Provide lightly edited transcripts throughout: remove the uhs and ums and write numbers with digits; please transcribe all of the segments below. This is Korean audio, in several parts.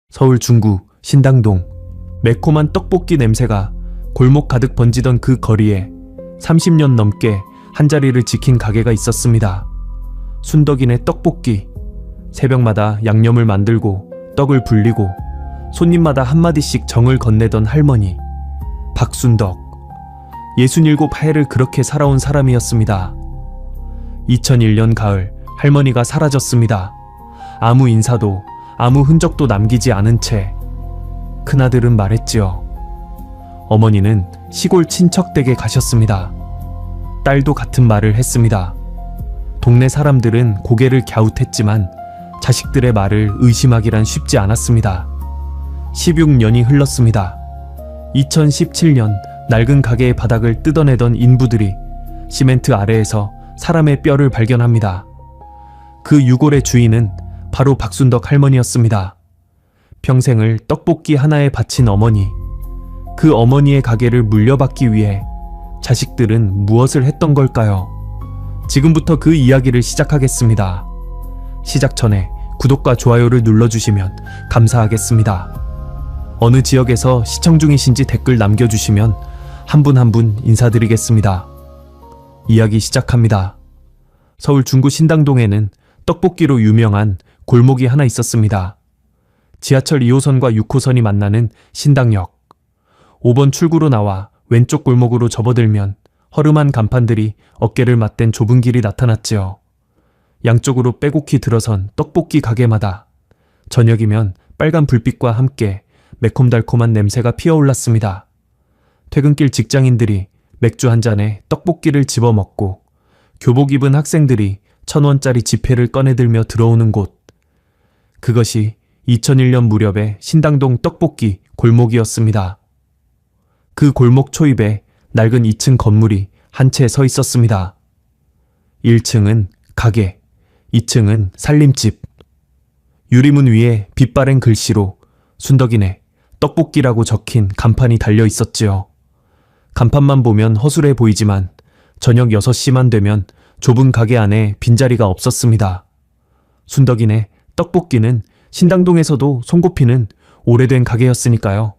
서울 중구 신당동. 매콤한 떡볶이 냄새가 골목 가득 번지던 그 거리에 30년 넘게 한자리를 지킨 가게가 있었습니다. 순덕이네 떡볶이. 새벽마다 양념을 만들고 떡을 불리고 손님마다 한마디씩 정을 건네던 할머니 박순덕. 67해를 그렇게 살아온 사람이었습니다. 2001년 가을 할머니가 사라졌습니다. 아무 인사도 아무 흔적도 남기지 않은 채. 큰아들은 말했지요. 어머니는 시골 친척 댁에 가셨습니다. 딸도 같은 말을 했습니다. 동네 사람들은 고개를 갸웃했지만 자식들의 말을 의심하기란 쉽지 않았습니다. 16년이 흘렀습니다. 2017년 낡은 가게의 바닥을 뜯어내던 인부들이 시멘트 아래에서 사람의 뼈를 발견합니다. 그 유골의 주인은 바로 박순덕 할머니였습니다. 평생을 떡볶이 하나에 바친 어머니. 그 어머니의 가게를 물려받기 위해 자식들은 무엇을 했던 걸까요? 지금부터 그 이야기를 시작하겠습니다. 시작 전에 구독과 좋아요를 눌러주시면 감사하겠습니다. 어느 지역에서 시청 중이신지 댓글 남겨주시면 한 분 한 분 인사드리겠습니다. 이야기 시작합니다. 서울 중구 신당동에는 떡볶이로 유명한 골목이 하나 있었습니다. 지하철 2호선과 6호선이 만나는 신당역. 5번 출구로 나와 왼쪽 골목으로 접어들면 허름한 간판들이 어깨를 맞댄 좁은 길이 나타났지요. 양쪽으로 빼곡히 들어선 떡볶이 가게마다 저녁이면 빨간 불빛과 함께 매콤달콤한 냄새가 피어올랐습니다. 퇴근길 직장인들이 맥주 한 잔에 떡볶이를 집어먹고 교복 입은 학생들이 1,000원짜리 지폐를 꺼내들며 들어오는 곳. 그것이 2001년 무렵의 신당동 떡볶이 골목이었습니다. 그 골목 초입에 낡은 2층 건물이 한 채 서 있었습니다. 1층은 가게, 2층은 살림집. 유리문 위에 빛바랜 글씨로 순덕이네 떡볶이라고 적힌 간판이 달려 있었지요. 간판만 보면 허술해 보이지만 저녁 6시만 되면 좁은 가게 안에 빈자리가 없었습니다. 순덕이네 떡볶이는 신당동에서도 손꼽히는 오래된 가게였으니까요.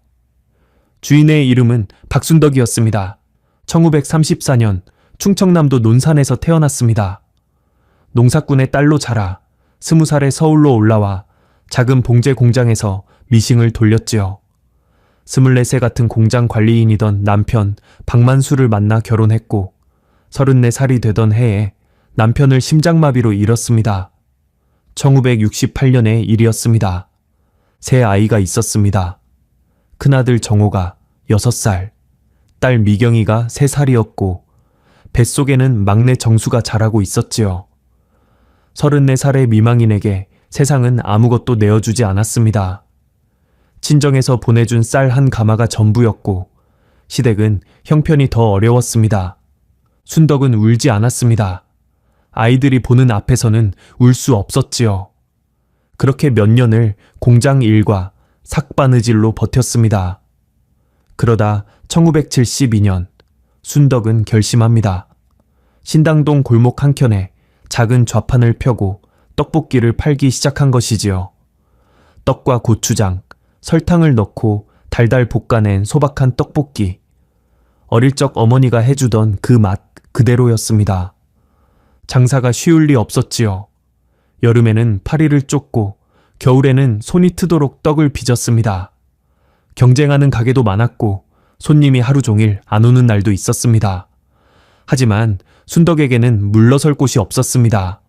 주인의 이름은 박순덕이었습니다. 1934년 충청남도 논산에서 태어났습니다. 농사꾼의 딸로 자라 20살에 서울로 올라와 작은 봉제 공장에서 미싱을 돌렸지요. 24세 같은 공장 관리인이던 남편 박만수를 만나 결혼했고 34살이 되던 해에 남편을 심장마비로 잃었습니다. 1968년의 일이었습니다. 새 아이가 있었습니다. 큰아들 정호가 6살, 딸 미경이가 3살이었고 뱃속에는 막내 정수가 자라고 있었지요. 34살의 미망인에게 세상은 아무것도 내어주지 않았습니다. 친정에서 보내준 쌀 한 가마가 전부였고 시댁은 형편이 더 어려웠습니다. 순덕은 울지 않았습니다. 아이들이 보는 앞에서는 울 수 없었지요. 그렇게 몇 년을 공장 일과 삭바느질로 버텼습니다. 그러다 1972년 순덕은 결심합니다. 신당동 골목 한켠에 작은 좌판을 펴고 떡볶이를 팔기 시작한 것이지요. 떡과 고추장, 설탕을 넣고 달달 볶아낸 소박한 떡볶이. 어릴 적 어머니가 해주던 그 맛 그대로였습니다. 장사가 쉬울 리 없었지요. 여름에는 파리를 쫓고 겨울에는 손이 트도록 떡을 빚었습니다. 경쟁하는 가게도 많았고 손님이 하루 종일 안 오는 날도 있었습니다. 하지만 순덕에게는 물러설 곳이 없었습니다.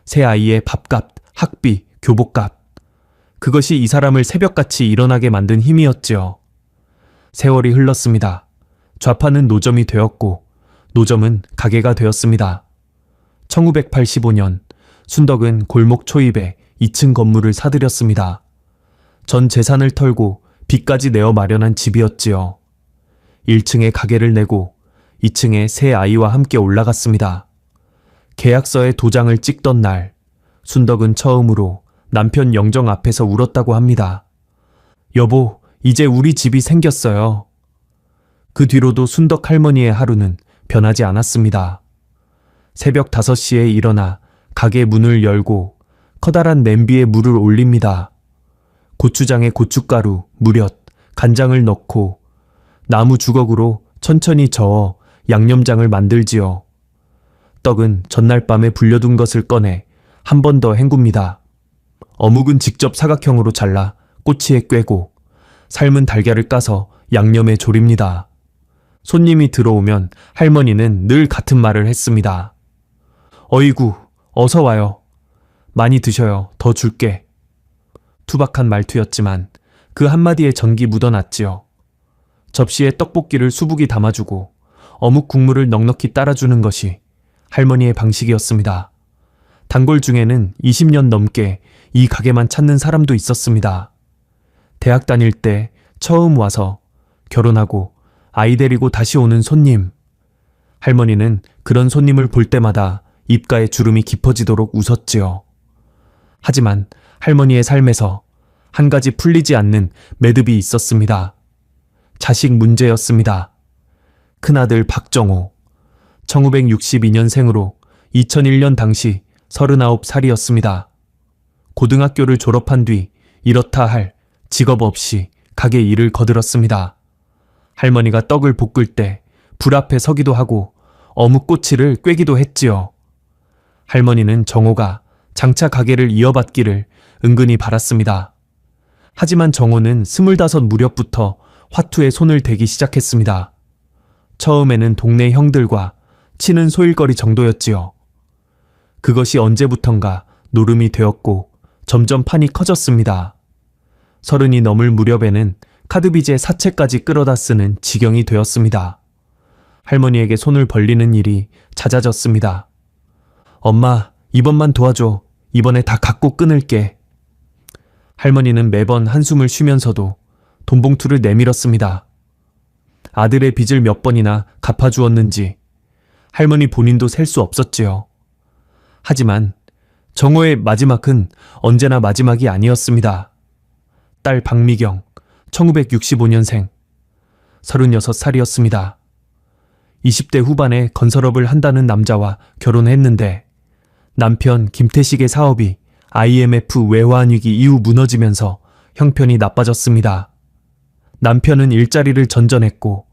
새 아이의 밥값, 학비, 교복값. 그것이 이 사람을 새벽같이 일어나게 만든 힘이었지요. 세월이 흘렀습니다. 좌판은 노점이 되었고 노점은 가게가 되었습니다. 1985년 순덕은 골목 초입에 2층 건물을 사들였습니다. 전 재산을 털고 빚까지 내어 마련한 집이었지요. 1층에 가게를 내고 2층에 새 아이와 함께 올라갔습니다. 계약서에 도장을 찍던 날 순덕은 처음으로 남편 영정 앞에서 울었다고 합니다. 여보, 이제 우리 집이 생겼어요. 그 뒤로도 순덕 할머니의 하루는 변하지 않았습니다. 새벽 5시에 일어나 가게 문을 열고 커다란 냄비에 물을 올립니다. 고추장에 고춧가루, 무엿, 간장을 넣고 나무 주걱으로 천천히 저어 양념장을 만들지요. 떡은 전날 밤에 불려둔 것을 꺼내 한 번 더 헹굽니다. 어묵은 직접 사각형으로 잘라 꼬치에 꿰고 삶은 달걀을 까서 양념에 졸입니다. 손님이 들어오면 할머니는 늘 같은 말을 했습니다. 어이구, 어서 와요. 많이 드셔요. 더 줄게. 투박한 말투였지만 그 한마디에 전기 묻어났지요. 접시에 떡볶이를 수북이 담아주고 어묵 국물을 넉넉히 따라주는 것이 할머니의 방식이었습니다. 단골 중에는 20년 넘게 이 가게만 찾는 사람도 있었습니다. 대학 다닐 때 처음 와서 결혼하고 아이 데리고 다시 오는 손님. 할머니는 그런 손님을 볼 때마다 입가에 주름이 깊어지도록 웃었지요. 하지만 할머니의 삶에서 한 가지 풀리지 않는 매듭이 있었습니다. 자식 문제였습니다. 큰아들 박정호, 1962년생으로 2001년 당시 39살이었습니다. 고등학교를 졸업한 뒤 이렇다 할 직업 없이 가게 일을 거들었습니다. 할머니가 떡을 볶을 때 불 앞에 서기도 하고 어묵꼬치를 꿰기도 했지요. 할머니는 정호가 장차 가게를 이어받기를 은근히 바랐습니다. 하지만 정호는 25 무렵부터 화투에 손을 대기 시작했습니다. 처음에는 동네 형들과 치는 소일거리 정도였지요. 그것이 언제부턴가 노름이 되었고 점점 판이 커졌습니다. 30이 넘을 무렵에는 카드빚의 사채까지 끌어다 쓰는 지경이 되었습니다. 할머니에게 손을 벌리는 일이 잦아졌습니다. 엄마, 이번만 도와줘. 이번에 다 갚고 끊을게. 할머니는 매번 한숨을 쉬면서도 돈봉투를 내밀었습니다. 아들의 빚을 몇 번이나 갚아주었는지 할머니 본인도 셀 수 없었지요. 하지만 정호의 마지막은 언제나 마지막이 아니었습니다. 딸 박미경, 1965년생, 36살이었습니다. 20대 후반에 건설업을 한다는 남자와 결혼했는데 남편 김태식의 사업이 IMF 외환위기 이후 무너지면서 형편이 나빠졌습니다. 남편은 일자리를 전전했고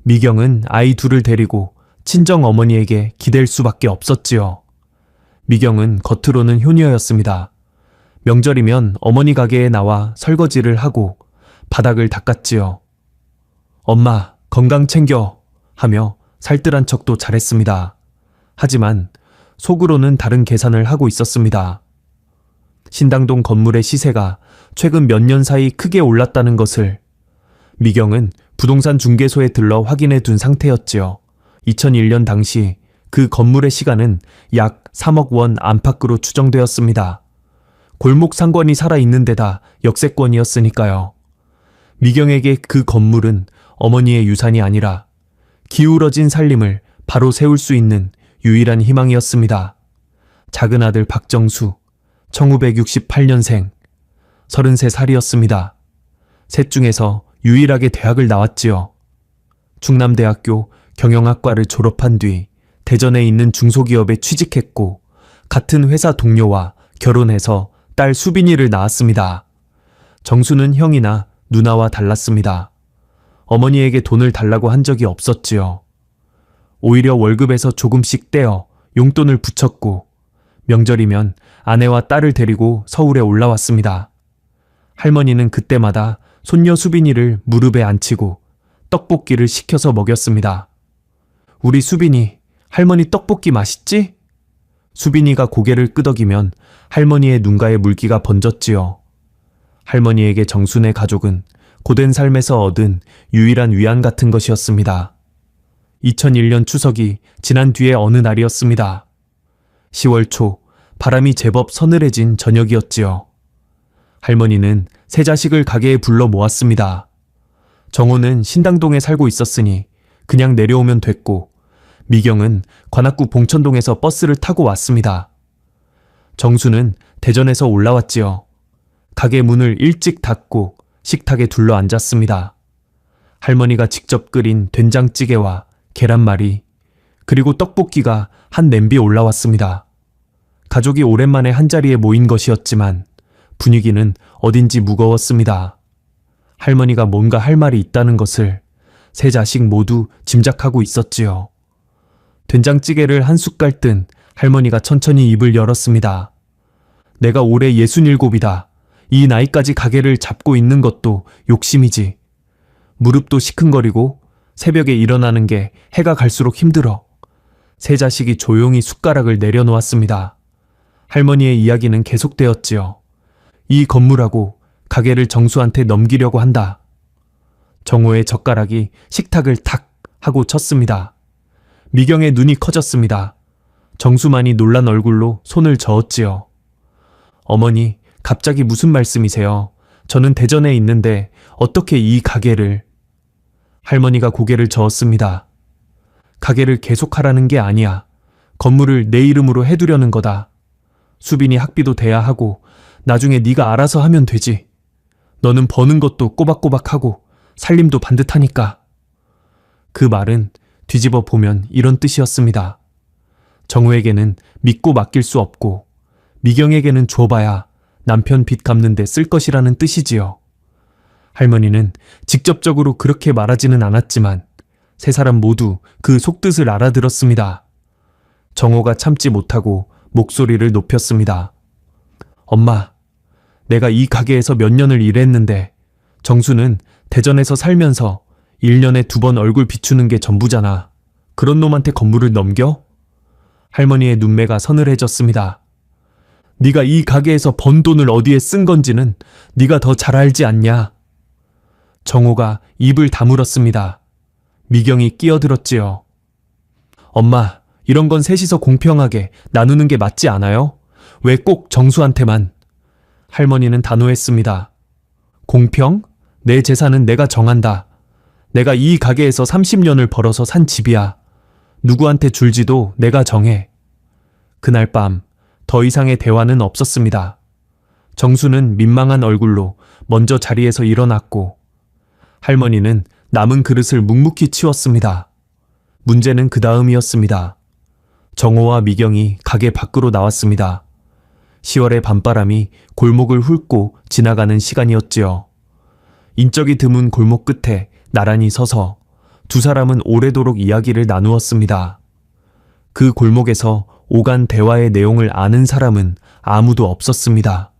미경은 아이 둘을 데리고 친정 어머니에게 기댈 수밖에 없었지요. 미경은 겉으로는 효녀였습니다. 명절이면 어머니 가게에 나와 설거지를 하고 바닥을 닦았지요. 엄마, 건강 챙겨 하며 살뜰한 척도 잘했습니다. 하지만 속으로는 다른 계산을 하고 있었습니다. 신당동 건물의 시세가 최근 몇 년 사이 크게 올랐다는 것을 미경은 부동산 중개소에 들러 확인해 둔 상태였지요. 2001년 당시 그 건물의 시가는 약 3억 원 안팎으로 추정되었습니다. 골목 상권이 살아있는 데다 역세권이었으니까요. 미경에게 그 건물은 어머니의 유산이 아니라 기울어진 살림을 바로 세울 수 있는 유일한 희망이었습니다. 작은 아들 박정수, 1968년생, 33살이었습니다. 셋 중에서 유일하게 대학을 나왔지요. 충남대학교 경영학과를 졸업한 뒤 대전에 있는 중소기업에 취직했고 같은 회사 동료와 결혼해서 딸 수빈이를 낳았습니다. 정수는 형이나 누나와 달랐습니다. 어머니에게 돈을 달라고 한 적이 없었지요. 오히려 월급에서 조금씩 떼어 용돈을 붙였고 명절이면 아내와 딸을 데리고 서울에 올라왔습니다. 할머니는 그때마다 손녀 수빈이를 무릎에 앉히고 떡볶이를 시켜서 먹였습니다. 우리 수빈이, 할머니 떡볶이 맛있지? 수빈이가 고개를 끄덕이면 할머니의 눈가에 물기가 번졌지요. 할머니에게 정순의 가족은 고된 삶에서 얻은 유일한 위안 같은 것이었습니다. 2001년 추석이 지난 뒤의 어느 날이었습니다. 10월 초 바람이 제법 서늘해진 저녁이었지요. 할머니는 세 자식을 가게에 불러 모았습니다. 정호는 신당동에 살고 있었으니 그냥 내려오면 됐고 미경은 관악구 봉천동에서 버스를 타고 왔습니다. 정수는 대전에서 올라왔지요. 가게 문을 일찍 닫고 식탁에 둘러 앉았습니다. 할머니가 직접 끓인 된장찌개와 계란말이 그리고 떡볶이가 한 냄비에 올라왔습니다. 가족이 오랜만에 한자리에 모인 것이었지만 분위기는 어딘지 무거웠습니다. 할머니가 뭔가 할 말이 있다는 것을 세 자식 모두 짐작하고 있었지요. 된장찌개를 한 숟갈 뜬 할머니가 천천히 입을 열었습니다. 내가 올해 67이다. 이 나이까지 가게를 잡고 있는 것도 욕심이지. 무릎도 시큰거리고 새벽에 일어나는 게 해가 갈수록 힘들어. 세 자식이 조용히 숟가락을 내려놓았습니다. 할머니의 이야기는 계속되었지요. 이 건물하고 가게를 정수한테 넘기려고 한다. 정호의 젓가락이 식탁을 탁 하고 쳤습니다. 미경의 눈이 커졌습니다. 정수만이 놀란 얼굴로 손을 저었지요. 어머니, 갑자기 무슨 말씀이세요? 저는 대전에 있는데 어떻게 이 가게를... 할머니가 고개를 저었습니다. 가게를 계속하라는 게 아니야. 건물을 내 이름으로 해두려는 거다. 수빈이 학비도 대야 하고 나중에 네가 알아서 하면 되지. 너는 버는 것도 꼬박꼬박 하고 살림도 반듯하니까. 그 말은 뒤집어 보면 이런 뜻이었습니다. 정우에게는 믿고 맡길 수 없고 미경에게는 줘봐야 남편 빚 갚는 데 쓸 것이라는 뜻이지요. 할머니는 직접적으로 그렇게 말하지는 않았지만 세 사람 모두 그 속뜻을 알아들었습니다. 정호가 참지 못하고 목소리를 높였습니다. 엄마, 내가 이 가게에서 몇 년을 일했는데 정수는 대전에서 살면서 1년에 2번 얼굴 비추는 게 전부잖아. 그런 놈한테 건물을 넘겨? 할머니의 눈매가 서늘해졌습니다. 네가 이 가게에서 번 돈을 어디에 쓴 건지는 네가 더 잘 알지 않냐? 정호가 입을 다물었습니다. 미경이 끼어들었지요. 엄마, 이런 건 셋이서 공평하게 나누는 게 맞지 않아요? 왜 꼭 정수한테만? 할머니는 단호했습니다. 공평? 내 재산은 내가 정한다. 내가 이 가게에서 30년을 벌어서 산 집이야. 누구한테 줄지도 내가 정해. 그날 밤 더 이상의 대화는 없었습니다. 정수는 민망한 얼굴로 먼저 자리에서 일어났고 할머니는 남은 그릇을 묵묵히 치웠습니다. 문제는 그 다음이었습니다. 정호와 미경이 가게 밖으로 나왔습니다. 10월의 밤바람이 골목을 훑고 지나가는 시간이었지요. 인적이 드문 골목 끝에 나란히 서서 두 사람은 오래도록 이야기를 나누었습니다. 그 골목에서 오간 대화의 내용을 아는 사람은 아무도 없었습니다.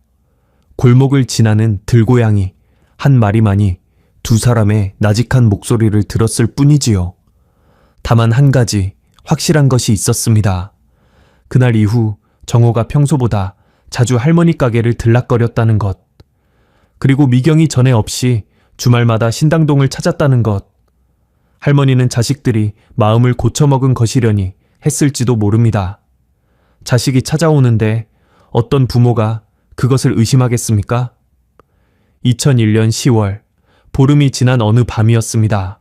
골목을 지나는 들고양이 한 마리만이 두 사람의 나직한 목소리를 들었을 뿐이지요. 다만 한 가지 확실한 것이 있었습니다. 그날 이후 정호가 평소보다 자주 할머니 가게를 들락거렸다는 것, 그리고 미경이 전에 없이 주말마다 신당동을 찾았다는 것. 할머니는 자식들이 마음을 고쳐먹은 것이려니 했을지도 모릅니다. 자식이 찾아오는데 어떤 부모가 그것을 의심하겠습니까? 2001년 10월, 보름이 지난 어느 밤이었습니다.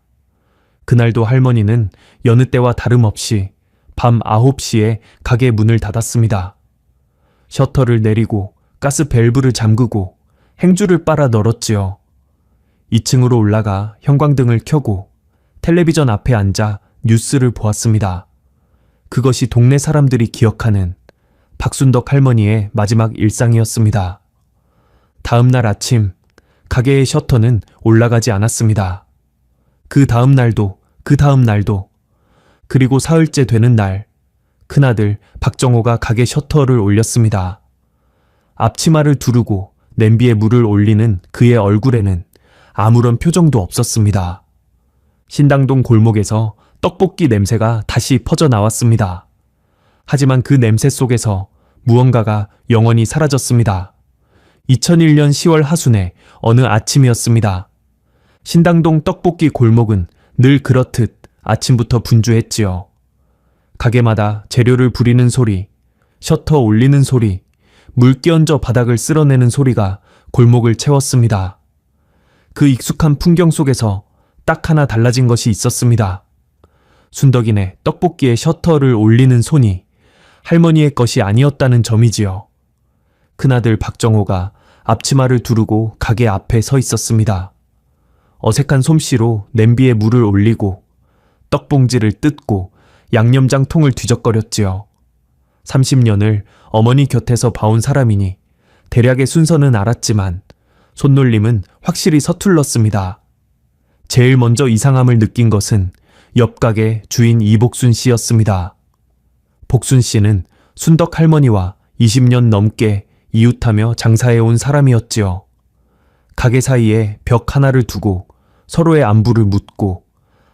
그날도 할머니는 여느 때와 다름없이 밤 9시에 가게 문을 닫았습니다. 셔터를 내리고 가스 밸브를 잠그고 행주를 빨아 널었지요. 2층으로 올라가 형광등을 켜고 텔레비전 앞에 앉아 뉴스를 보았습니다. 그것이 동네 사람들이 기억하는 박순덕 할머니의 마지막 일상이었습니다. 다음 날 아침 가게의 셔터는 올라가지 않았습니다. 그 다음 날도, 그 다음 날도, 그리고 사흘째 되는 날, 큰아들 박정호가 가게 셔터를 올렸습니다. 앞치마를 두르고 냄비에 물을 올리는 그의 얼굴에는 아무런 표정도 없었습니다. 신당동 골목에서 떡볶이 냄새가 다시 퍼져나왔습니다. 하지만 그 냄새 속에서 무언가가 영원히 사라졌습니다. 2001년 10월 하순의 어느 아침이었습니다. 신당동 떡볶이 골목은 늘 그렇듯 아침부터 분주했지요. 가게마다 재료를 부리는 소리, 셔터 올리는 소리, 물 끼얹어 바닥을 쓸어내는 소리가 골목을 채웠습니다. 그 익숙한 풍경 속에서 딱 하나 달라진 것이 있었습니다. 순덕이네 떡볶이의 셔터를 올리는 손이 할머니의 것이 아니었다는 점이지요. 큰아들 박정호가 앞치마를 두르고 가게 앞에 서 있었습니다. 어색한 솜씨로 냄비에 물을 올리고 떡봉지를 뜯고 양념장 통을 뒤적거렸지요. 30년을 어머니 곁에서 봐온 사람이니 대략의 순서는 알았지만 손놀림은 확실히 서툴렀습니다. 제일 먼저 이상함을 느낀 것은 옆 가게 주인 이복순 씨였습니다. 복순 씨는 순덕 할머니와 20년 넘게 이웃하며 장사해온 사람이었지요. 가게 사이에 벽 하나를 두고 서로의 안부를 묻고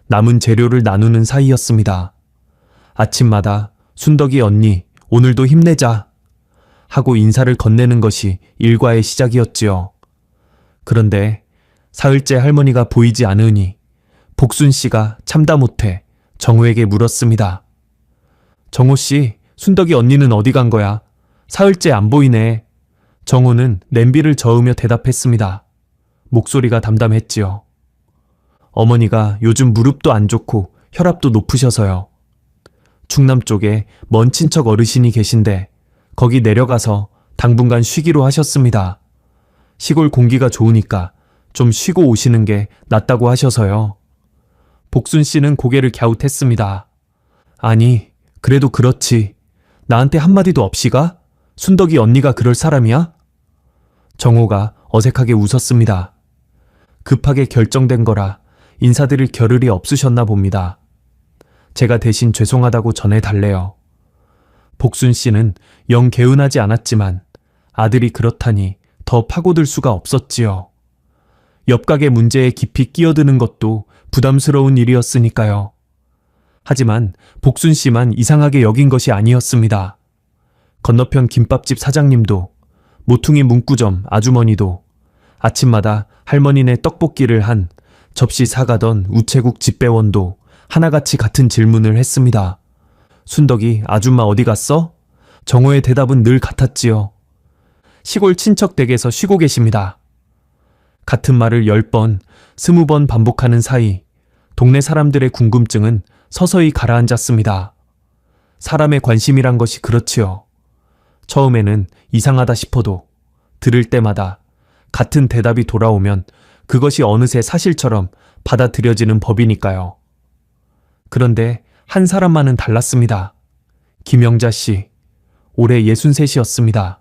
남은 재료를 나누는 사이였습니다. 아침마다 순덕이 언니, 오늘도 힘내자 하고 인사를 건네는 것이 일과의 시작이었지요. 그런데 사흘째 할머니가 보이지 않으니 복순 씨가 참다 못해 정호에게 물었습니다. 정호 씨, 순덕이 언니는 어디 간 거야? 사흘째 안 보이네. 정호는 냄비를 저으며 대답했습니다. 목소리가 담담했지요. 어머니가 요즘 무릎도 안 좋고 혈압도 높으셔서요. 충남 쪽에 먼 친척 어르신이 계신데 거기 내려가서 당분간 쉬기로 하셨습니다. 시골 공기가 좋으니까 좀 쉬고 오시는 게 낫다고 하셔서요. 복순 씨는 고개를 갸웃했습니다. 아니, 그래도 그렇지. 나한테 한마디도 없이 가? 순덕이 언니가 그럴 사람이야? 정호가 어색하게 웃었습니다. 급하게 결정된 거라 인사드릴 겨를이 없으셨나 봅니다. 제가 대신 죄송하다고 전해달래요. 복순 씨는 영 개운하지 않았지만 아들이 그렇다니 더 파고들 수가 없었지요. 옆가게 문제에 깊이 끼어드는 것도 부담스러운 일이었으니까요. 하지만 복순 씨만 이상하게 여긴 것이 아니었습니다. 건너편 김밥집 사장님도, 모퉁이 문구점 아주머니도, 아침마다 할머니네 떡볶이를 한 접시 사가던 우체국 집배원도 하나같이 같은 질문을 했습니다. 순덕이 아줌마 어디 갔어? 정호의 대답은 늘 같았지요. 시골 친척 댁에서 쉬고 계십니다. 같은 말을 10번, 20번 반복하는 사이 동네 사람들의 궁금증은 서서히 가라앉았습니다. 사람의 관심이란 것이 그렇지요. 처음에는 이상하다 싶어도 들을 때마다 같은 대답이 돌아오면 그것이 어느새 사실처럼 받아들여지는 법이니까요. 그런데 한 사람만은 달랐습니다. 김영자 씨, 올해 63이었습니다.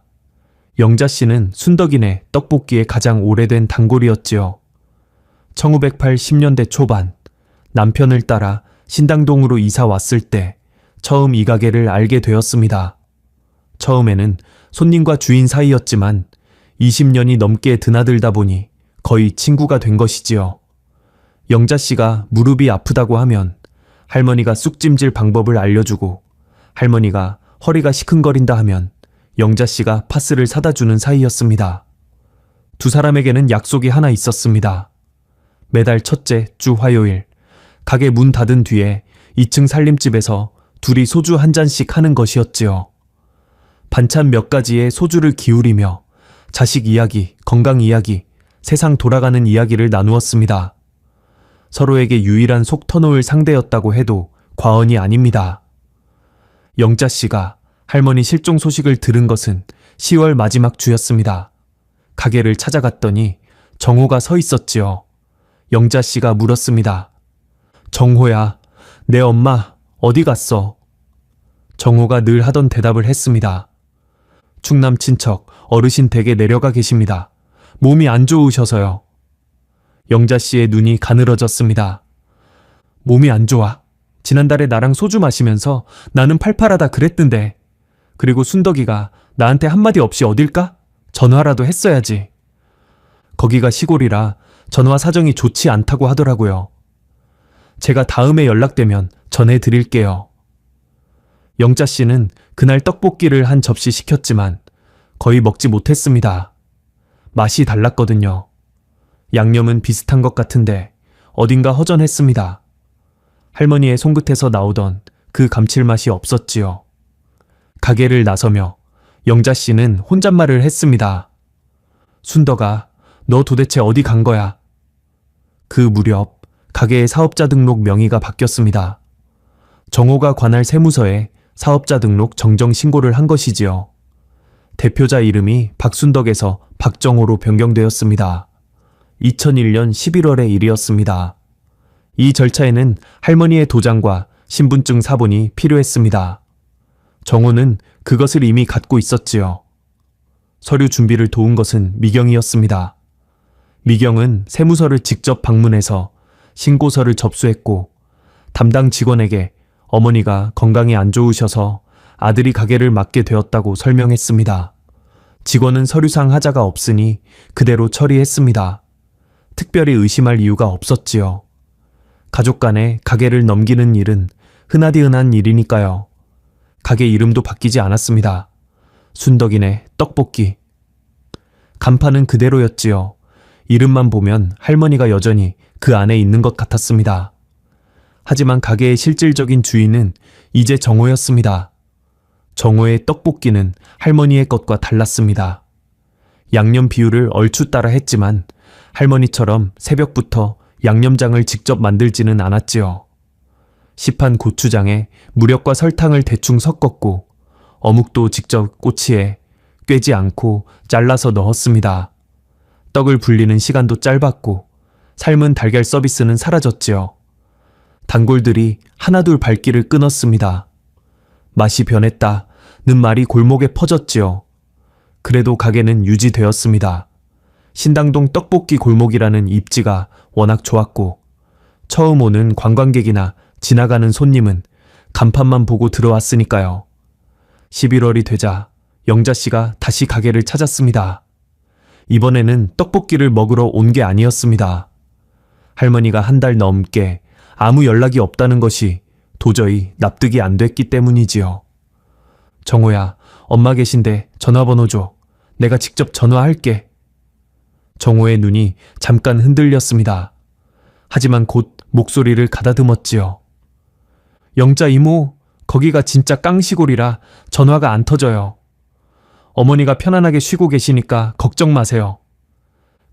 영자 씨는 순덕이네 떡볶이의 가장 오래된 단골이었지요. 1980년대 초반 남편을 따라 신당동으로 이사 왔을 때 처음 이 가게를 알게 되었습니다. 처음에는 손님과 주인 사이였지만 20년이 넘게 드나들다 보니 거의 친구가 된 것이지요. 영자 씨가 무릎이 아프다고 하면 할머니가 쑥찜질 방법을 알려주고, 할머니가 허리가 시큰거린다 하면 영자 씨가 파스를 사다 주는 사이였습니다. 두 사람에게는 약속이 하나 있었습니다. 매달 첫째 주 화요일 가게 문 닫은 뒤에 2층 살림집에서 둘이 소주 한 잔씩 하는 것이었지요. 반찬 몇 가지에 소주를 기울이며 자식 이야기, 건강 이야기, 세상 돌아가는 이야기를 나누었습니다. 서로에게 유일한 속 터놓을 상대였다고 해도 과언이 아닙니다. 영자 씨가 할머니 실종 소식을 들은 것은 10월 마지막 주였습니다. 가게를 찾아갔더니 정호가 서 있었지요. 영자 씨가 물었습니다. 정호야, 내 엄마 어디 갔어? 정호가 늘 하던 대답을 했습니다. 충남 친척 어르신 댁에 내려가 계십니다. 몸이 안 좋으셔서요. 영자 씨의 눈이 가늘어졌습니다. 몸이 안 좋아? 지난달에 나랑 소주 마시면서 나는 팔팔하다 그랬던데. 그리고 순덕이가 나한테 한마디 없이 어딜까? 전화라도 했어야지. 거기가 시골이라 전화 사정이 좋지 않다고 하더라고요. 제가 다음에 연락되면 전해드릴게요. 영자 씨는 그날 떡볶이를 한 접시 시켰지만 거의 먹지 못했습니다. 맛이 달랐거든요. 양념은 비슷한 것 같은데 어딘가 허전했습니다. 할머니의 손끝에서 나오던 그 감칠맛이 없었지요. 가게를 나서며 영자 씨는 혼잣말을 했습니다. 순덕아, 너 도대체 어디 간 거야? 그 무렵 가게의 사업자 등록 명의가 바뀌었습니다. 정호가 관할 세무서에 사업자 등록 정정 신고를 한 것이지요. 대표자 이름이 박순덕에서 박정호로 변경되었습니다. 2001년 11월의 일이었습니다. 이 절차에는 할머니의 도장과 신분증 사본이 필요했습니다. 정호는 그것을 이미 갖고 있었지요. 서류 준비를 도운 것은 미경이었습니다. 미경은 세무서를 직접 방문해서 신고서를 접수했고 담당 직원에게 어머니가 건강이 안 좋으셔서 아들이 가게를 맡게 되었다고 설명했습니다. 직원은 서류상 하자가 없으니 그대로 처리했습니다. 특별히 의심할 이유가 없었지요. 가족 간에 가게를 넘기는 일은 흔하디흔한 일이니까요. 가게 이름도 바뀌지 않았습니다. 순덕이네 떡볶이. 간판은 그대로였지요. 이름만 보면 할머니가 여전히 그 안에 있는 것 같았습니다. 하지만 가게의 실질적인 주인은 이제 정호였습니다. 정호의 떡볶이는 할머니의 것과 달랐습니다. 양념 비율을 얼추 따라 했지만 할머니처럼 새벽부터 양념장을 직접 만들지는 않았지요. 시판 고추장에 무력과 설탕을 대충 섞었고 어묵도 직접 꼬치에 꿰지 않고 잘라서 넣었습니다. 떡을 불리는 시간도 짧았고 삶은 달걀 서비스는 사라졌지요. 단골들이 하나둘 발길을 끊었습니다. 맛이 변했다는 말이 골목에 퍼졌지요. 그래도 가게는 유지되었습니다. 신당동 떡볶이 골목이라는 입지가 워낙 좋았고 처음 오는 관광객이나 지나가는 손님은 간판만 보고 들어왔으니까요. 11월이 되자 영자씨가 다시 가게를 찾았습니다. 이번에는 떡볶이를 먹으러 온 게 아니었습니다. 할머니가 한 달 넘게 아무 연락이 없다는 것이 도저히 납득이 안 됐기 때문이지요. 정호야, 엄마 계신데 전화번호 줘. 내가 직접 전화할게. 정호의 눈이 잠깐 흔들렸습니다. 하지만 곧 목소리를 가다듬었지요. 영자 이모, 거기가 진짜 깡시골이라 전화가 안 터져요. 어머니가 편안하게 쉬고 계시니까 걱정 마세요.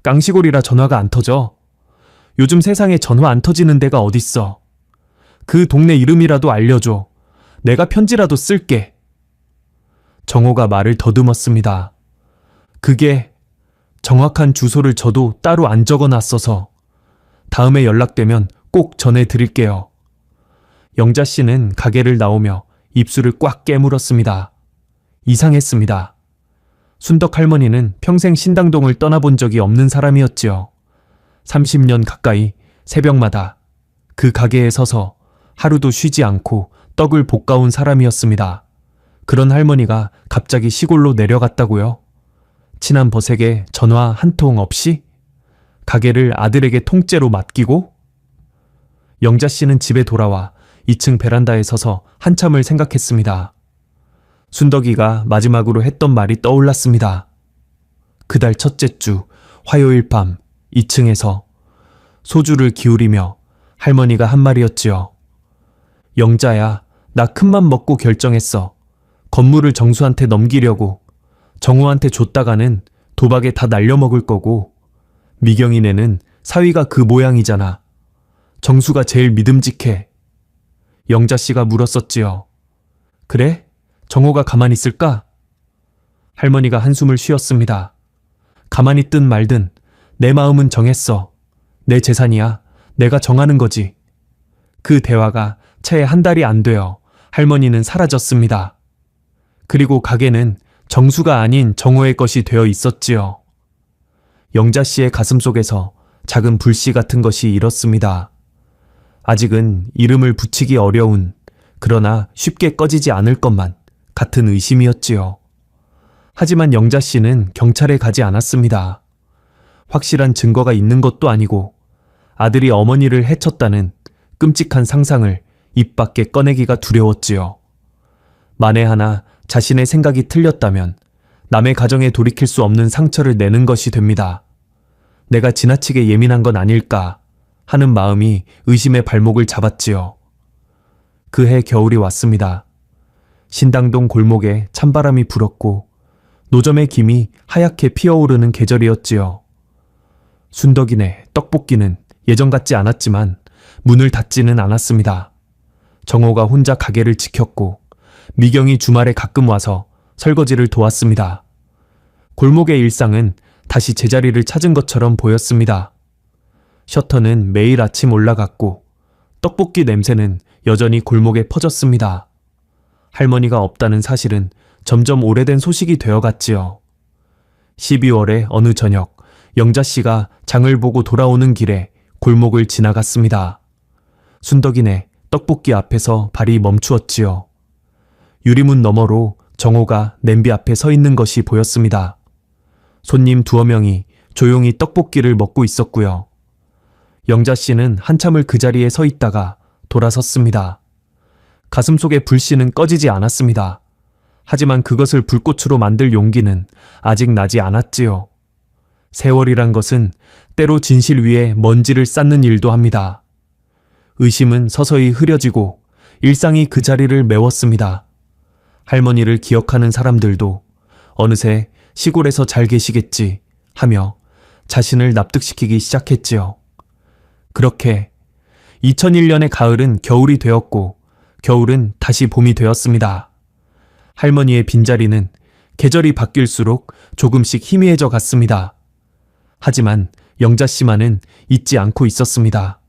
깡시골이라 전화가 안 터져? 요즘 세상에 전화 안 터지는 데가 어딨어. 그 동네 이름이라도 알려줘. 내가 편지라도 쓸게. 정호가 말을 더듬었습니다. 그게 정확한 주소를 저도 따로 안 적어놨어서 다음에 연락되면 꼭 전해드릴게요. 영자씨는 가게를 나오며 입술을 꽉 깨물었습니다. 이상했습니다. 순덕 할머니는 평생 신당동을 떠나본 적이 없는 사람이었지요. 30년 가까이 새벽마다 그 가게에 서서 하루도 쉬지 않고 떡을 볶아온 사람이었습니다. 그런 할머니가 갑자기 시골로 내려갔다고요? 친한 버색에 전화 한 통 없이? 가게를 아들에게 통째로 맡기고? 영자씨는 집에 돌아와 2층 베란다에 서서 한참을 생각했습니다. 순덕이가 마지막으로 했던 말이 떠올랐습니다. 그달 첫째 주 화요일 밤 2층에서 소주를 기울이며 할머니가 한 말이었지요. 영자야, 나 큰맘 먹고 결정했어. 건물을 정수한테 넘기려고. 정우한테 줬다가는 도박에 다 날려먹을 거고 미경이네는 사위가 그 모양이잖아. 정수가 제일 믿음직해. 영자씨가 물었었지요. 그래? 정호가 가만히 있을까? 할머니가 한숨을 쉬었습니다. 가만히 있든 말든 내 마음은 정했어. 내 재산이야. 내가 정하는 거지. 그 대화가 채 한 달이 안 되어 할머니는 사라졌습니다. 그리고 가게는 정수가 아닌 정호의 것이 되어 있었지요. 영자씨의 가슴속에서 작은 불씨 같은 것이 일었습니다. 아직은 이름을 붙이기 어려운, 그러나 쉽게 꺼지지 않을 것만 같은 의심이었지요. 하지만 영자씨는 경찰에 가지 않았습니다. 확실한 증거가 있는 것도 아니고 아들이 어머니를 해쳤다는 끔찍한 상상을 입 밖에 꺼내기가 두려웠지요. 만에 하나 자신의 생각이 틀렸다면 남의 가정에 돌이킬 수 없는 상처를 내는 것이 됩니다. 내가 지나치게 예민한 건 아닐까 하는 마음이 의심의 발목을 잡았지요. 그해 겨울이 왔습니다. 신당동 골목에 찬바람이 불었고 노점의 김이 하얗게 피어오르는 계절이었지요. 순덕이네 떡볶이는 예전 같지 않았지만 문을 닫지는 않았습니다. 정호가 혼자 가게를 지켰고 미경이 주말에 가끔 와서 설거지를 도왔습니다. 골목의 일상은 다시 제자리를 찾은 것처럼 보였습니다. 셔터는 매일 아침 올라갔고 떡볶이 냄새는 여전히 골목에 퍼졌습니다. 할머니가 없다는 사실은 점점 오래된 소식이 되어갔지요. 12월의 어느 저녁, 영자 씨가 장을 보고 돌아오는 길에 골목을 지나갔습니다. 순덕이네 떡볶이 앞에서 발이 멈추었지요. 유리문 너머로 정호가 냄비 앞에 서 있는 것이 보였습니다. 손님 두어 명이 조용히 떡볶이를 먹고 있었고요. 영자 씨는 한참을 그 자리에 서 있다가 돌아섰습니다. 가슴속의 불씨는 꺼지지 않았습니다. 하지만 그것을 불꽃으로 만들 용기는 아직 나지 않았지요. 세월이란 것은 때로 진실 위에 먼지를 쌓는 일도 합니다. 의심은 서서히 흐려지고 일상이 그 자리를 메웠습니다. 할머니를 기억하는 사람들도 어느새 시골에서 잘 계시겠지 하며 자신을 납득시키기 시작했지요. 그렇게 2001년의 가을은 겨울이 되었고 겨울은 다시 봄이 되었습니다. 할머니의 빈자리는 계절이 바뀔수록 조금씩 희미해져 갔습니다. 하지만 영자 씨만은 잊지 않고 있었습니다.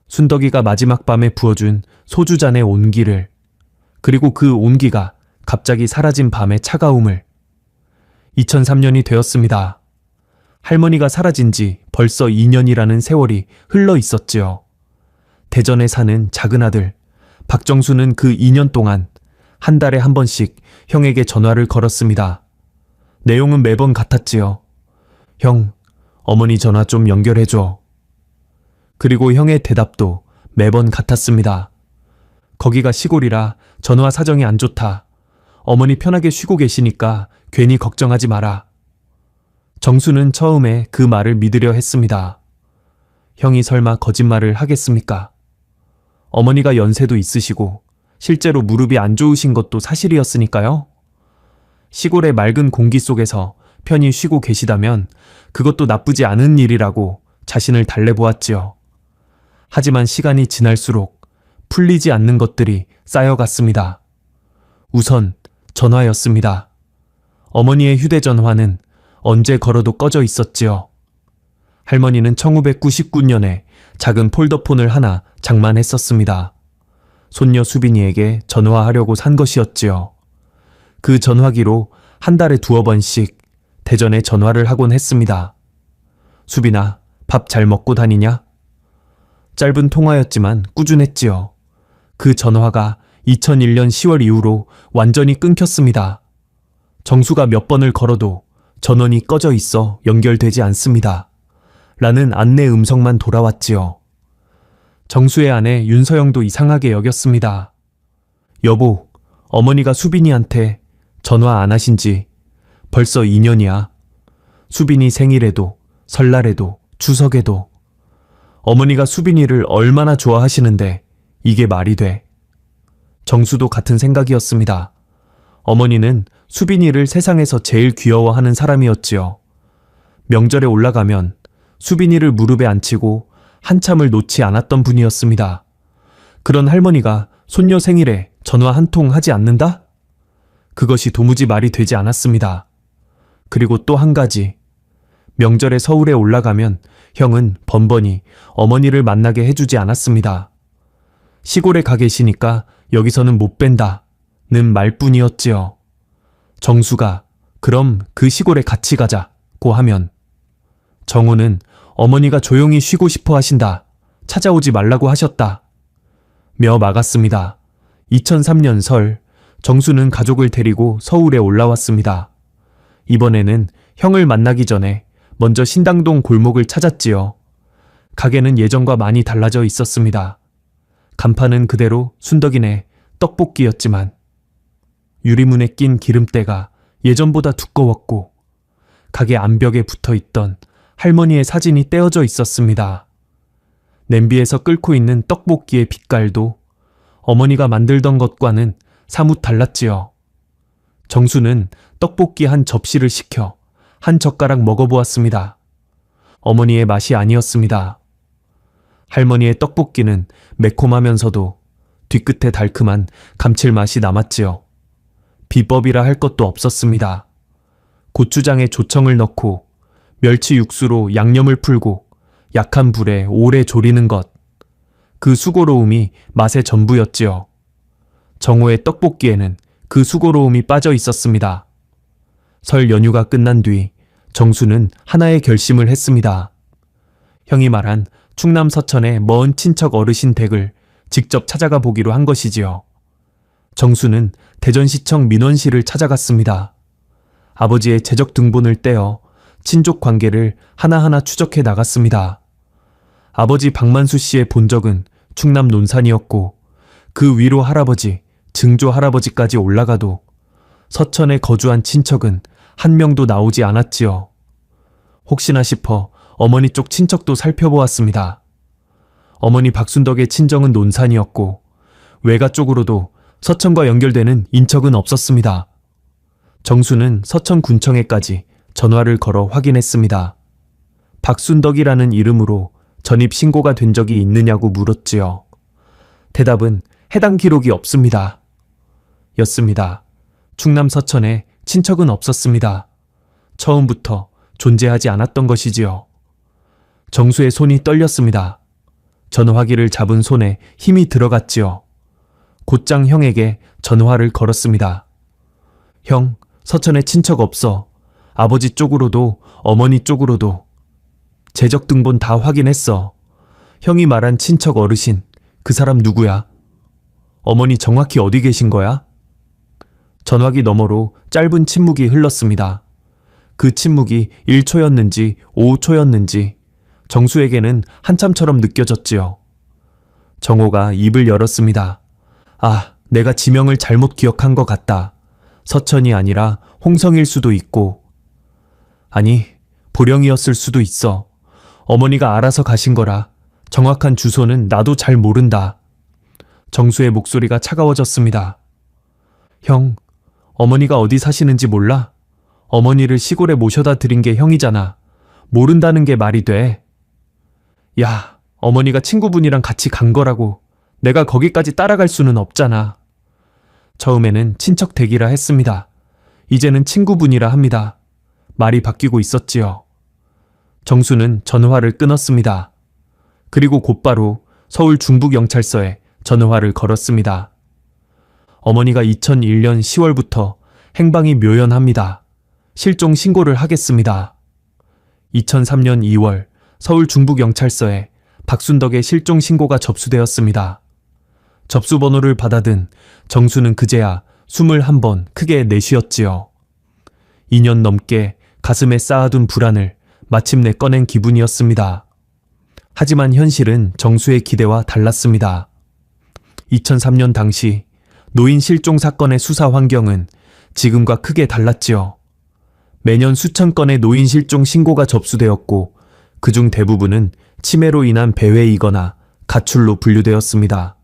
순덕이가 마지막 밤에 부어준 소주잔의 온기를, 그리고 그 온기가 갑자기 사라진 밤의 차가움을. 2003년이 되었습니다. 할머니가 사라진 지 벌써 2년이라는 세월이 흘러 있었지요. 대전에 사는 작은 아들 박정수는 그 2년 동안 한 달에 한 번씩 형에게 전화를 걸었습니다. 내용은 매번 같았지요. 형, 어머니 전화 좀 연결해줘. 그리고 형의 대답도 매번 같았습니다. 거기가 시골이라 전화 사정이 안 좋다. 어머니 편하게 쉬고 계시니까 괜히 걱정하지 마라. 정수는 처음에 그 말을 믿으려 했습니다. 형이 설마 거짓말을 하겠습니까? 어머니가 연세도 있으시고 실제로 무릎이 안 좋으신 것도 사실이었으니까요. 시골의 맑은 공기 속에서 편히 쉬고 계시다면 그것도 나쁘지 않은 일이라고 자신을 달래보았지요. 하지만 시간이 지날수록 풀리지 않는 것들이 쌓여갔습니다. 우선 전화였습니다. 어머니의 휴대전화는 언제 걸어도 꺼져 있었지요. 할머니는 1999년에 작은 폴더폰을 하나 장만했었습니다. 손녀 수빈이에게 전화하려고 산 것이었지요. 그 전화기로 한 달에 두어 번씩 대전에 전화를 하곤 했습니다. 수빈아, 밥 잘 먹고 다니냐? 짧은 통화였지만 꾸준했지요. 그 전화가 2001년 10월 이후로 완전히 끊겼습니다. 정수가 몇 번을 걸어도 전원이 꺼져 있어 연결되지 않습니다. 라는 안내 음성만 돌아왔지요. 정수의 아내 윤서영도 이상하게 여겼습니다. 여보, 어머니가 수빈이한테 전화 안 하신 지 벌써 2년이야. 수빈이 생일에도, 설날에도, 추석에도. 어머니가 수빈이를 얼마나 좋아하시는데 이게 말이 돼. 정수도 같은 생각이었습니다. 어머니는 수빈이를 세상에서 제일 귀여워하는 사람이었지요. 명절에 올라가면 수빈이를 무릎에 앉히고 한참을 놓지 않았던 분이었습니다. 그런 할머니가 손녀 생일에 전화 한 통 하지 않는다? 그것이 도무지 말이 되지 않았습니다. 그리고 또 한 가지. 명절에 서울에 올라가면 형은 번번이 어머니를 만나게 해주지 않았습니다. 시골에 가 계시니까 여기서는 못 뵌다는 말뿐이었지요. 정수가 그럼 그 시골에 같이 가자고 하면 정호는 어머니가 조용히 쉬고 싶어 하신다. 찾아오지 말라고 하셨다. 며 막았습니다. 2003년 설, 정수는 가족을 데리고 서울에 올라왔습니다. 이번에는 형을 만나기 전에 먼저 신당동 골목을 찾았지요. 가게는 예전과 많이 달라져 있었습니다. 간판은 그대로 순덕이네 떡볶이였지만 유리문에 낀 기름때가 예전보다 두꺼웠고 가게 암벽에 붙어있던 할머니의 사진이 떼어져 있었습니다. 냄비에서 끓고 있는 떡볶이의 빛깔도 어머니가 만들던 것과는 사뭇 달랐지요. 정수는 떡볶이 한 접시를 시켜 한 젓가락 먹어보았습니다. 어머니의 맛이 아니었습니다. 할머니의 떡볶이는 매콤하면서도 뒤끝에 달큼한 감칠맛이 남았지요. 비법이라 할 것도 없었습니다. 고추장에 조청을 넣고 멸치 육수로 양념을 풀고 약한 불에 오래 졸이는 것. 그 수고로움이 맛의 전부였지요. 정호의 떡볶이에는 그 수고로움이 빠져 있었습니다. 설 연휴가 끝난 뒤 정수는 하나의 결심을 했습니다. 형이 말한 충남 서천의 먼 친척 어르신 댁을 직접 찾아가 보기로 한 것이지요. 정수는 대전시청 민원실을 찾아갔습니다. 아버지의 재적 등본을 떼어 친족 관계를 하나하나 추적해 나갔습니다. 아버지 박만수 씨의 본적은 충남 논산이었고 그 위로 할아버지, 증조 할아버지까지 올라가도 서천에 거주한 친척은 한 명도 나오지 않았지요. 혹시나 싶어 어머니 쪽 친척도 살펴보았습니다. 어머니 박순덕의 친정은 논산이었고 외가 쪽으로도 서천과 연결되는 인척은 없었습니다. 정수는 서천군청에까지 전화를 걸어 확인했습니다. 박순덕이라는 이름으로 전입 신고가 된 적이 있느냐고 물었지요. 대답은 해당 기록이 없습니다. 였습니다. 충남 서천에 친척은 없었습니다. 처음부터 존재하지 않았던 것이지요. 정수의 손이 떨렸습니다. 전화기를 잡은 손에 힘이 들어갔지요. 곧장 형에게 전화를 걸었습니다. 형, 서천에 친척 없어. 아버지 쪽으로도 어머니 쪽으로도. 재적 등본 다 확인했어. 형이 말한 친척 어르신, 그 사람 누구야? 어머니 정확히 어디 계신 거야? 전화기 너머로 짧은 침묵이 흘렀습니다. 그 침묵이 1초였는지 5초였는지 정수에게는 한참처럼 느껴졌지요. 정호가 입을 열었습니다. 아, 내가 지명을 잘못 기억한 것 같다. 서천이 아니라 홍성일 수도 있고. 아니, 보령이었을 수도 있어. 어머니가 알아서 가신 거라. 정확한 주소는 나도 잘 모른다. 정수의 목소리가 차가워졌습니다. 형, 어머니가 어디 사시는지 몰라? 어머니를 시골에 모셔다 드린 게 형이잖아. 모른다는 게 말이 돼. 야, 어머니가 친구분이랑 같이 간 거라고. 내가 거기까지 따라갈 수는 없잖아. 처음에는 친척 댁이라 했습니다. 이제는 친구분이라 합니다. 말이 바뀌고 있었지요. 정수는 전화를 끊었습니다. 그리고 곧바로 서울 중북경찰서에 전화를 걸었습니다. 어머니가 2001년 10월부터 행방이 묘연합니다. 실종 신고를 하겠습니다. 2003년 2월 서울 중부경찰서에 박순덕의 실종 신고가 접수되었습니다. 접수번호를 받아든 정수는 그제야 21번 크게 내쉬었지요. 2년 넘게 가슴에 쌓아둔 불안을 마침내 꺼낸 기분이었습니다. 하지만 현실은 정수의 기대와 달랐습니다. 2003년 당시 노인 실종 사건의 수사 환경은 지금과 크게 달랐지요. 매년 수천 건의 노인 실종 신고가 접수되었고 그중 대부분은 치매로 인한 배회이거나 가출로 분류되었습니다.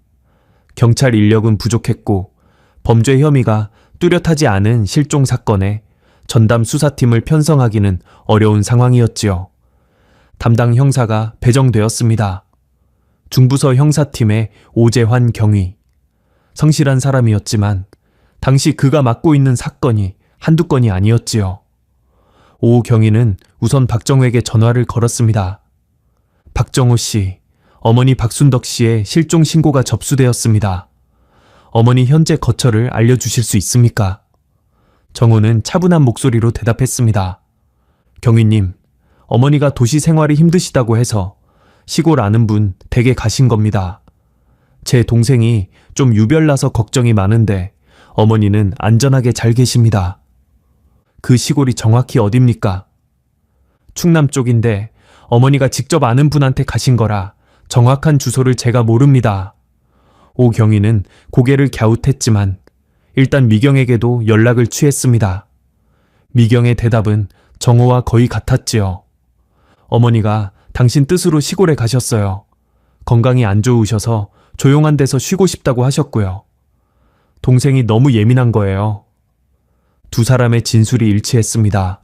경찰 인력은 부족했고 범죄 혐의가 뚜렷하지 않은 실종 사건에 전담 수사팀을 편성하기는 어려운 상황이었지요. 담당 형사가 배정되었습니다. 중부서 형사팀의 오재환 경위. 성실한 사람이었지만 당시 그가 맡고 있는 사건이 한두 건이 아니었지요. 오 경위는 우선 박정호에게 전화를 걸었습니다. 박정호 씨, 어머니 박순덕 씨의 실종 신고가 접수되었습니다. 어머니 현재 거처를 알려주실 수 있습니까? 정호는 차분한 목소리로 대답했습니다. 경위님, 어머니가 도시 생활이 힘드시다고 해서 시골 아는 분 댁에 가신 겁니다. 제 동생이 좀 유별나서 걱정이 많은데 어머니는 안전하게 잘 계십니다. 그 시골이 정확히 어딥니까? 충남 쪽인데 어머니가 직접 아는 분한테 가신 거라 정확한 주소를 제가 모릅니다. 오 경위는 고개를 갸웃했지만 일단 미경에게도 연락을 취했습니다. 미경의 대답은 정호와 거의 같았지요. 어머니가 당신 뜻으로 시골에 가셨어요. 건강이 안 좋으셔서 조용한 데서 쉬고 싶다고 하셨고요. 동생이 너무 예민한 거예요. 두 사람의 진술이 일치했습니다.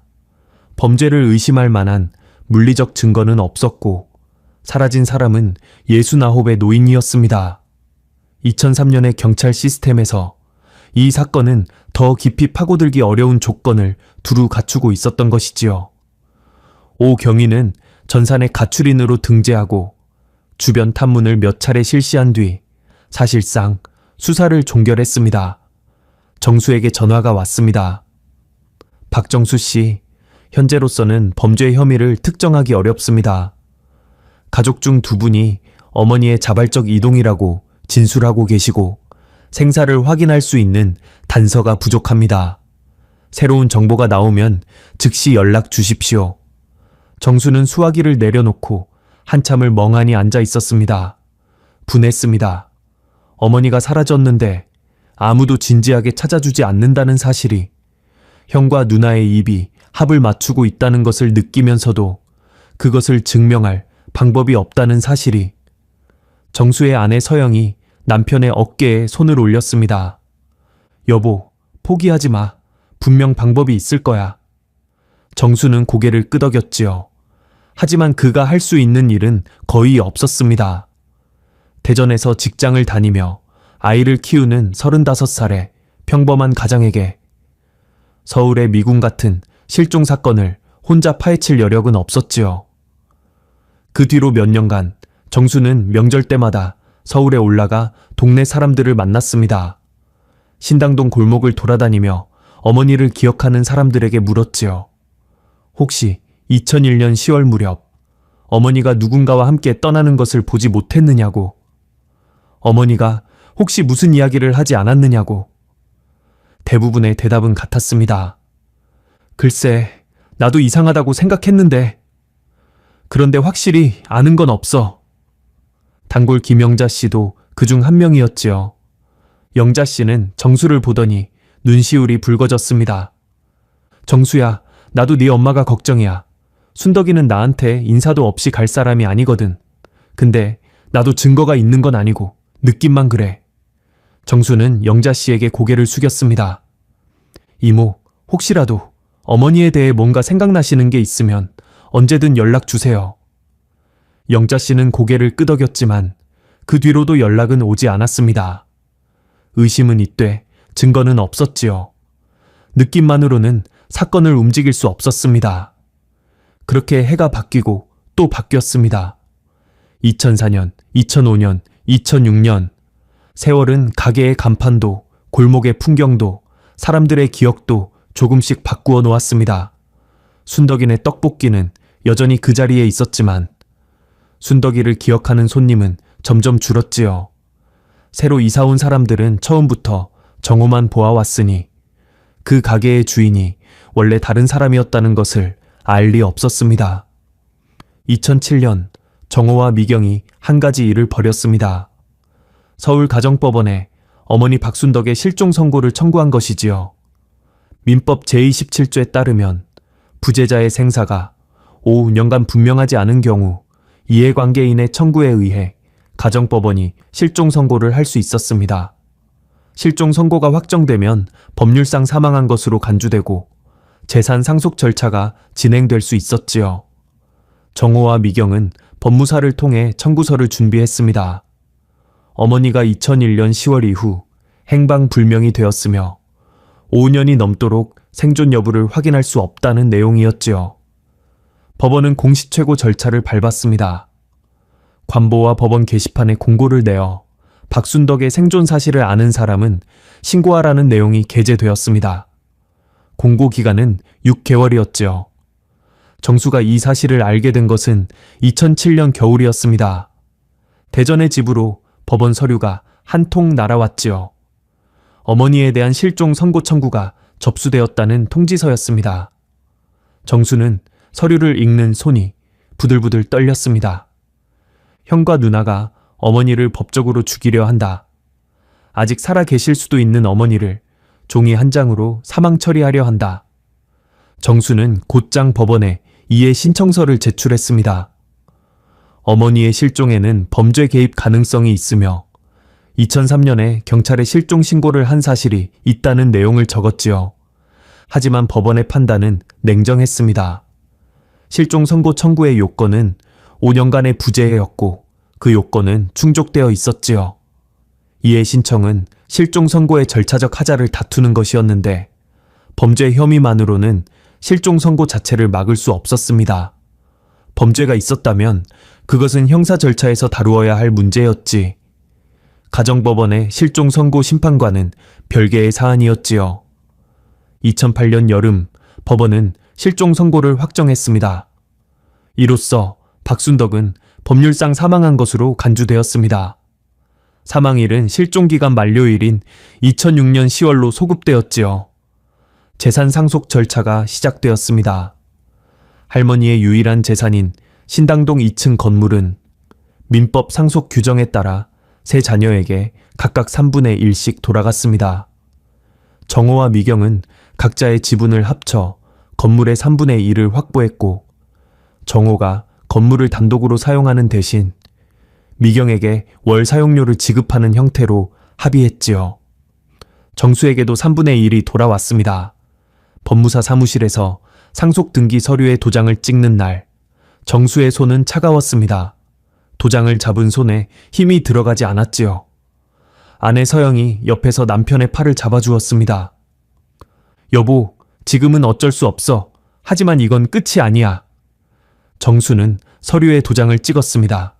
범죄를 의심할 만한 물리적 증거는 없었고 사라진 사람은 69의 노인이었습니다. 2003년의 경찰 시스템에서 이 사건은 더 깊이 파고들기 어려운 조건을 두루 갖추고 있었던 것이지요. 오 경위는 전산의 가출인으로 등재하고 주변 탐문을 몇 차례 실시한 뒤 사실상 수사를 종결했습니다. 정수에게 전화가 왔습니다. 박정수 씨, 현재로서는 범죄 혐의를 특정하기 어렵습니다. 가족 중 두 분이 어머니의 자발적 이동이라고 진술하고 계시고 생사를 확인할 수 있는 단서가 부족합니다. 새로운 정보가 나오면 즉시 연락 주십시오. 정수는 수화기를 내려놓고 한참을 멍하니 앉아 있었습니다. 분했습니다. 어머니가 사라졌는데 아무도 진지하게 찾아주지 않는다는 사실이, 형과 누나의 입이 합을 맞추고 있다는 것을 느끼면서도 그것을 증명할 방법이 없다는 사실이, 정수의 아내 서영이 남편의 어깨에 손을 올렸습니다. 여보, 포기하지 마. 분명 방법이 있을 거야. 정수는 고개를 끄덕였지요. 하지만 그가 할 수 있는 일은 거의 없었습니다. 대전에서 직장을 다니며 아이를 키우는 35살의 평범한 가장에게 서울의 미군 같은 실종 사건을 혼자 파헤칠 여력은 없었지요. 그 뒤로 몇 년간 정수는 명절 때마다 서울에 올라가 동네 사람들을 만났습니다. 신당동 골목을 돌아다니며 어머니를 기억하는 사람들에게 물었지요. 혹시 2001년 10월 무렵 어머니가 누군가와 함께 떠나는 것을 보지 못했느냐고, 어머니가 혹시 무슨 이야기를 하지 않았느냐고. 대부분의 대답은 같았습니다. 글쎄, 나도 이상하다고 생각했는데. 그런데 확실히 아는 건 없어. 단골 김영자 씨도 그중 한 명이었지요. 영자 씨는 정수를 보더니 눈시울이 붉어졌습니다. 정수야, 나도 네 엄마가 걱정이야. 순덕이는 나한테 인사도 없이 갈 사람이 아니거든. 근데 나도 증거가 있는 건 아니고 느낌만 그래. 정수는 영자 씨에게 고개를 숙였습니다. 이모, 혹시라도 어머니에 대해 뭔가 생각나시는 게 있으면 언제든 연락 주세요. 영자 씨는 고개를 끄덕였지만 그 뒤로도 연락은 오지 않았습니다. 의심은 있되 증거는 없었지요. 느낌만으로는 사건을 움직일 수 없었습니다. 그렇게 해가 바뀌고 또 바뀌었습니다. 2004년, 2005년, 2006년, 세월은 가게의 간판도, 골목의 풍경도, 사람들의 기억도 조금씩 바꾸어 놓았습니다. 순덕이네 떡볶이는 여전히 그 자리에 있었지만 순덕이를 기억하는 손님은 점점 줄었지요. 새로 이사 온 사람들은 처음부터 정오만 보아왔으니 그 가게의 주인이 원래 다른 사람이었다는 것을 알 리 없었습니다. 2007년 정호와 미경이 한 가지 일을 벌였습니다. 서울가정법원에 어머니 박순덕의 실종 선고를 청구한 것이지요. 민법 제27조에 따르면 부재자의 생사가 5년간 분명하지 않은 경우 이해관계인의 청구에 의해 가정법원이 실종 선고를 할 수 있었습니다. 실종 선고가 확정되면 법률상 사망한 것으로 간주되고 재산 상속 절차가 진행될 수 있었지요. 정호와 미경은 법무사를 통해 청구서를 준비했습니다. 어머니가 2001년 10월 이후 행방불명이 되었으며 5년이 넘도록 생존 여부를 확인할 수 없다는 내용이었지요. 법원은 공시최고 절차를 밟았습니다. 관보와 법원 게시판에 공고를 내어 박순덕의 생존 사실을 아는 사람은 신고하라는 내용이 게재되었습니다. 공고 기간은 6개월이었지요. 정수가 이 사실을 알게 된 것은 2007년 겨울이었습니다. 대전의 집으로 법원 서류가 한 통 날아왔지요. 어머니에 대한 실종 선고 청구가 접수되었다는 통지서였습니다. 정수는 서류를 읽는 손이 부들부들 떨렸습니다. 형과 누나가 어머니를 법적으로 죽이려 한다. 아직 살아 계실 수도 있는 어머니를 종이 한 장으로 사망 처리하려 한다. 정수는 곧장 법원에 이해 신청서를 제출했습니다. 어머니의 실종에는 범죄 개입 가능성이 있으며 2003년에 경찰에 실종 신고를 한 사실이 있다는 내용을 적었지요. 하지만 법원의 판단은 냉정했습니다. 실종 선고 청구의 요건은 5년간의 부재였고 그 요건은 충족되어 있었지요. 이에 신청은 실종 선고의 절차적 하자를 다투는 것이었는데 범죄 혐의만으로는 실종 선고 자체를 막을 수 없었습니다. 범죄가 있었다면 그것은 형사 절차에서 다루어야 할 문제였지. 가정법원의 실종 선고 심판과는 별개의 사안이었지요. 2008년 여름 법원은 실종 선고를 확정했습니다. 이로써 박순덕은 법률상 사망한 것으로 간주되었습니다. 사망일은 실종기간 만료일인 2006년 10월로 소급되었지요. 재산 상속 절차가 시작되었습니다. 할머니의 유일한 재산인 신당동 2층 건물은 민법 상속 규정에 따라 세 자녀에게 각각 3분의 1씩 돌아갔습니다. 정호와 미경은 각자의 지분을 합쳐 건물의 3분의 1을 확보했고, 정호가 건물을 단독으로 사용하는 대신 미경에게 월 사용료를 지급하는 형태로 합의했지요. 정수에게도 3분의 1이 돌아왔습니다. 법무사 사무실에서 상속 등기 서류의 도장을 찍는 날, 정수의 손은 차가웠습니다. 도장을 잡은 손에 힘이 들어가지 않았지요. 아내 서영이 옆에서 남편의 팔을 잡아주었습니다. 여보, 지금은 어쩔 수 없어. 하지만 이건 끝이 아니야. 정수는 서류에 도장을 찍었습니다.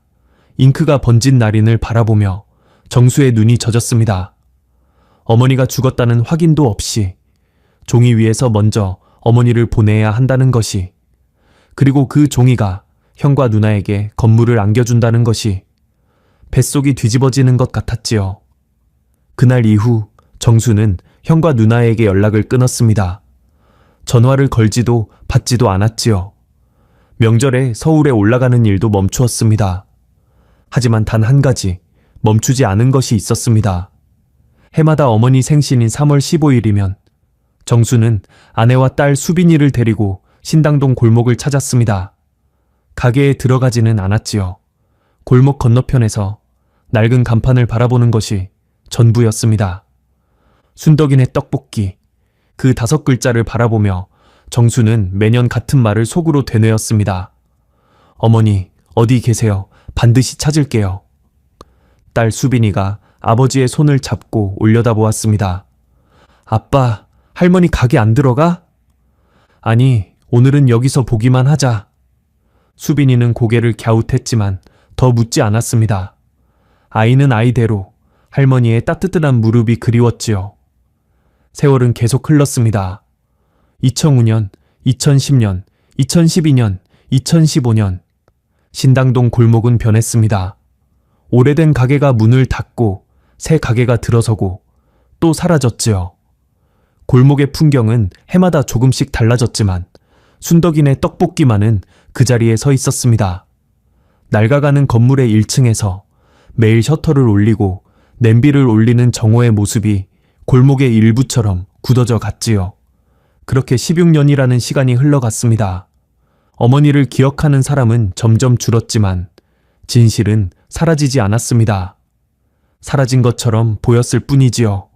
잉크가 번진 날인을 바라보며 정수의 눈이 젖었습니다. 어머니가 죽었다는 확인도 없이 종이 위에서 먼저 어머니를 보내야 한다는 것이, 그리고 그 종이가 형과 누나에게 건물을 안겨준다는 것이 뱃속이 뒤집어지는 것 같았지요. 그날 이후 정수는 형과 누나에게 연락을 끊었습니다. 전화를 걸지도 받지도 않았지요. 명절에 서울에 올라가는 일도 멈추었습니다. 하지만 단 한 가지 멈추지 않은 것이 있었습니다. 해마다 어머니 생신인 3월 15일이면 정수는 아내와 딸 수빈이를 데리고 신당동 골목을 찾았습니다. 가게에 들어가지는 않았지요. 골목 건너편에서 낡은 간판을 바라보는 것이 전부였습니다. 순덕이네 떡볶이, 그 5글자를 바라보며 정수는 매년 같은 말을 속으로 되뇌었습니다. 어머니, 어디 계세요? 반드시 찾을게요. 딸 수빈이가 아버지의 손을 잡고 올려다보았습니다. 아빠, 할머니 가게 안 들어가? 아니, 오늘은 여기서 보기만 하자. 수빈이는 고개를 갸웃했지만 더 묻지 않았습니다. 아이는 아이대로 할머니의 따뜻한 무릎이 그리웠지요. 세월은 계속 흘렀습니다. 2005년, 2010년, 2012년, 2015년, 신당동 골목은 변했습니다. 오래된 가게가 문을 닫고 새 가게가 들어서고 또 사라졌지요. 골목의 풍경은 해마다 조금씩 달라졌지만 순덕이네 떡볶이만은 그 자리에 서 있었습니다. 낡아가는 건물의 1층에서 매일 셔터를 올리고 냄비를 올리는 정호의 모습이 골목의 일부처럼 굳어져 갔지요. 그렇게 16년이라는 시간이 흘러갔습니다. 어머니를 기억하는 사람은 점점 줄었지만 진실은 사라지지 않았습니다. 사라진 것처럼 보였을 뿐이지요.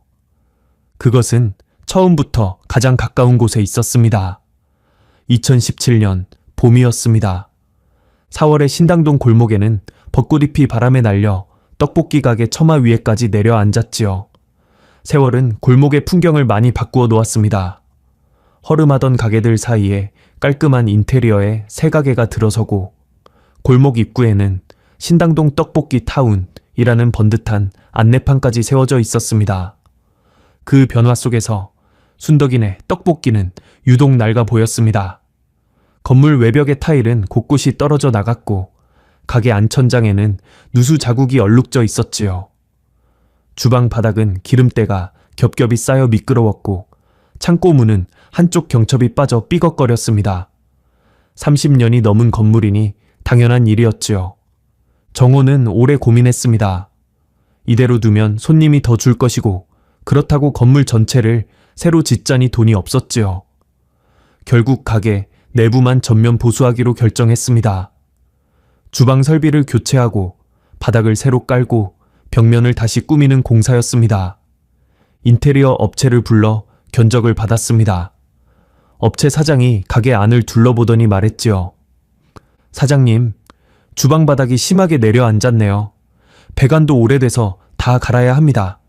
그것은 처음부터 가장 가까운 곳에 있었습니다. 2017년 봄이었습니다. 4월의 신당동 골목에는 벚꽃잎이 바람에 날려 떡볶이 가게 처마 위에까지 내려앉았지요. 세월은 골목의 풍경을 많이 바꾸어 놓았습니다. 허름하던 가게들 사이에 깔끔한 인테리어의 새 가게가 들어서고 골목 입구에는 신당동 떡볶이 타운이라는 번듯한 안내판까지 세워져 있었습니다. 그 변화 속에서 순덕이네 떡볶이는 유독 낡아 보였습니다. 건물 외벽의 타일은 곳곳이 떨어져 나갔고 가게 안천장에는 누수 자국이 얼룩져 있었지요. 주방 바닥은 기름때가 겹겹이 쌓여 미끄러웠고 창고 문은 한쪽 경첩이 빠져 삐걱거렸습니다. 30년이 넘은 건물이니 당연한 일이었지요. 정호는 오래 고민했습니다. 이대로 두면 손님이 더 줄 것이고 그렇다고 건물 전체를 새로 짓자니 돈이 없었지요. 결국 가게 내부만 전면 보수하기로 결정했습니다. 주방 설비를 교체하고 바닥을 새로 깔고 벽면을 다시 꾸미는 공사였습니다. 인테리어 업체를 불러 견적을 받았습니다. 업체 사장이 가게 안을 둘러보더니 말했지요. 사장님, 주방 바닥이 심하게 내려앉았네요. 배관도 오래돼서 다 갈아야 합니다.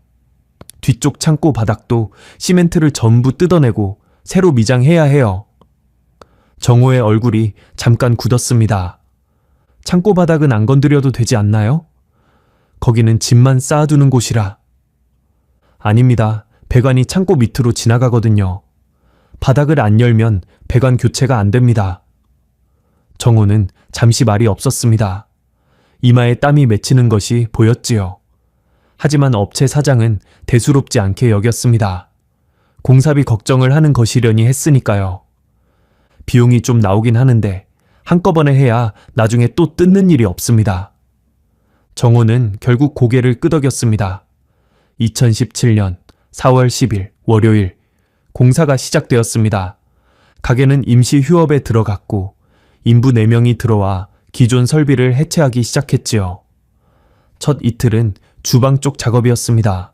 뒤쪽 창고 바닥도 시멘트를 전부 뜯어내고 새로 미장해야 해요. 정호의 얼굴이 잠깐 굳었습니다. 창고 바닥은 안 건드려도 되지 않나요? 거기는 짐만 쌓아두는 곳이라. 아닙니다. 배관이 창고 밑으로 지나가거든요. 바닥을 안 열면 배관 교체가 안 됩니다. 정호는 잠시 말이 없었습니다. 이마에 땀이 맺히는 것이 보였지요. 하지만 업체 사장은 대수롭지 않게 여겼습니다. 공사비 걱정을 하는 것이려니 했으니까요. 비용이 좀 나오긴 하는데 한꺼번에 해야 나중에 또 뜯는 일이 없습니다. 정호는 결국 고개를 끄덕였습니다. 2017년 4월 10일 월요일 공사가 시작되었습니다. 가게는 임시 휴업에 들어갔고 인부 4명이 들어와 기존 설비를 해체하기 시작했지요. 첫 이틀은 주방 쪽 작업이었습니다.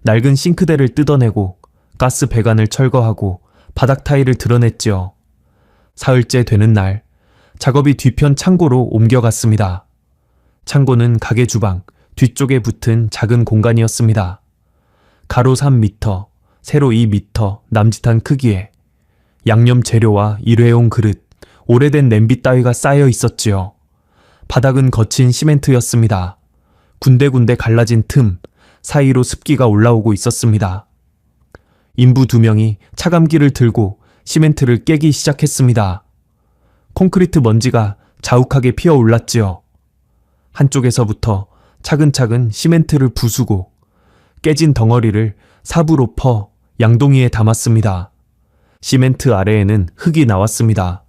낡은 싱크대를 뜯어내고 가스 배관을 철거하고 바닥 타일을 드러냈지요. 사흘째 되는 날 작업이 뒤편 창고로 옮겨갔습니다. 창고는 가게 주방 뒤쪽에 붙은 작은 공간이었습니다. 가로 3m, 세로 2m 남짓한 크기에 양념 재료와 일회용 그릇, 오래된 냄비 따위가 쌓여 있었지요. 바닥은 거친 시멘트였습니다. 군데군데 갈라진 틈 사이로 습기가 올라오고 있었습니다. 인부 2명이 차감기를 들고 시멘트를 깨기 시작했습니다. 콘크리트 먼지가 자욱하게 피어올랐지요. 한쪽에서부터 차근차근 시멘트를 부수고 깨진 덩어리를 삽으로 퍼 양동이에 담았습니다. 시멘트 아래에는 흙이 나왔습니다.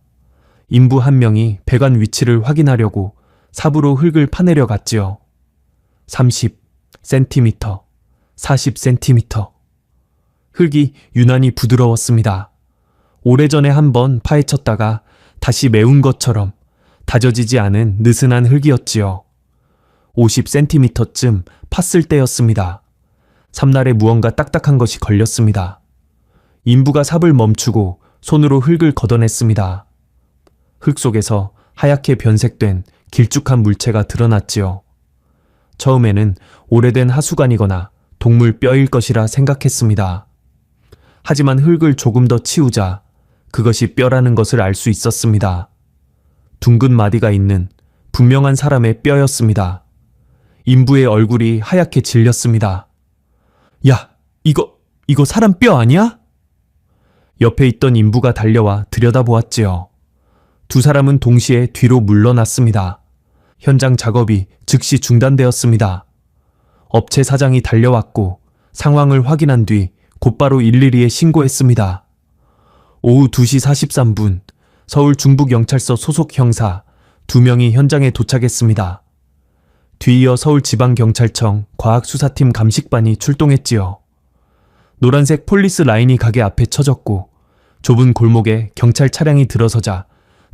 인부 1명이 배관 위치를 확인하려고 삽으로 흙을 파내려 갔지요. 30cm, 40cm. 흙이 유난히 부드러웠습니다. 오래전에 한번 파헤쳤다가 다시 메운 것처럼 다져지지 않은 느슨한 흙이었지요. 50cm쯤 팠을 때였습니다. 삼날에 무언가 딱딱한 것이 걸렸습니다. 인부가 삽을 멈추고 손으로 흙을 걷어냈습니다. 흙 속에서 하얗게 변색된 길쭉한 물체가 드러났지요. 처음에는 오래된 하수관이거나 동물 뼈일 것이라 생각했습니다. 하지만 흙을 조금 더 치우자 그것이 뼈라는 것을 알 수 있었습니다. 둥근 마디가 있는 분명한 사람의 뼈였습니다. 인부의 얼굴이 하얗게 질렸습니다. 야, 이거 사람 뼈 아니야? 옆에 있던 인부가 달려와 들여다보았지요. 두 사람은 동시에 뒤로 물러났습니다. 현장 작업이 즉시 중단되었습니다. 업체 사장이 달려왔고 상황을 확인한 뒤 곧바로 112에 신고했습니다. 오후 2시 43분 서울 중북경찰서 소속 형사 2명이 현장에 도착했습니다. 뒤이어 서울지방경찰청 과학수사팀 감식반이 출동했지요. 노란색 폴리스 라인이 가게 앞에 쳐졌고 좁은 골목에 경찰 차량이 들어서자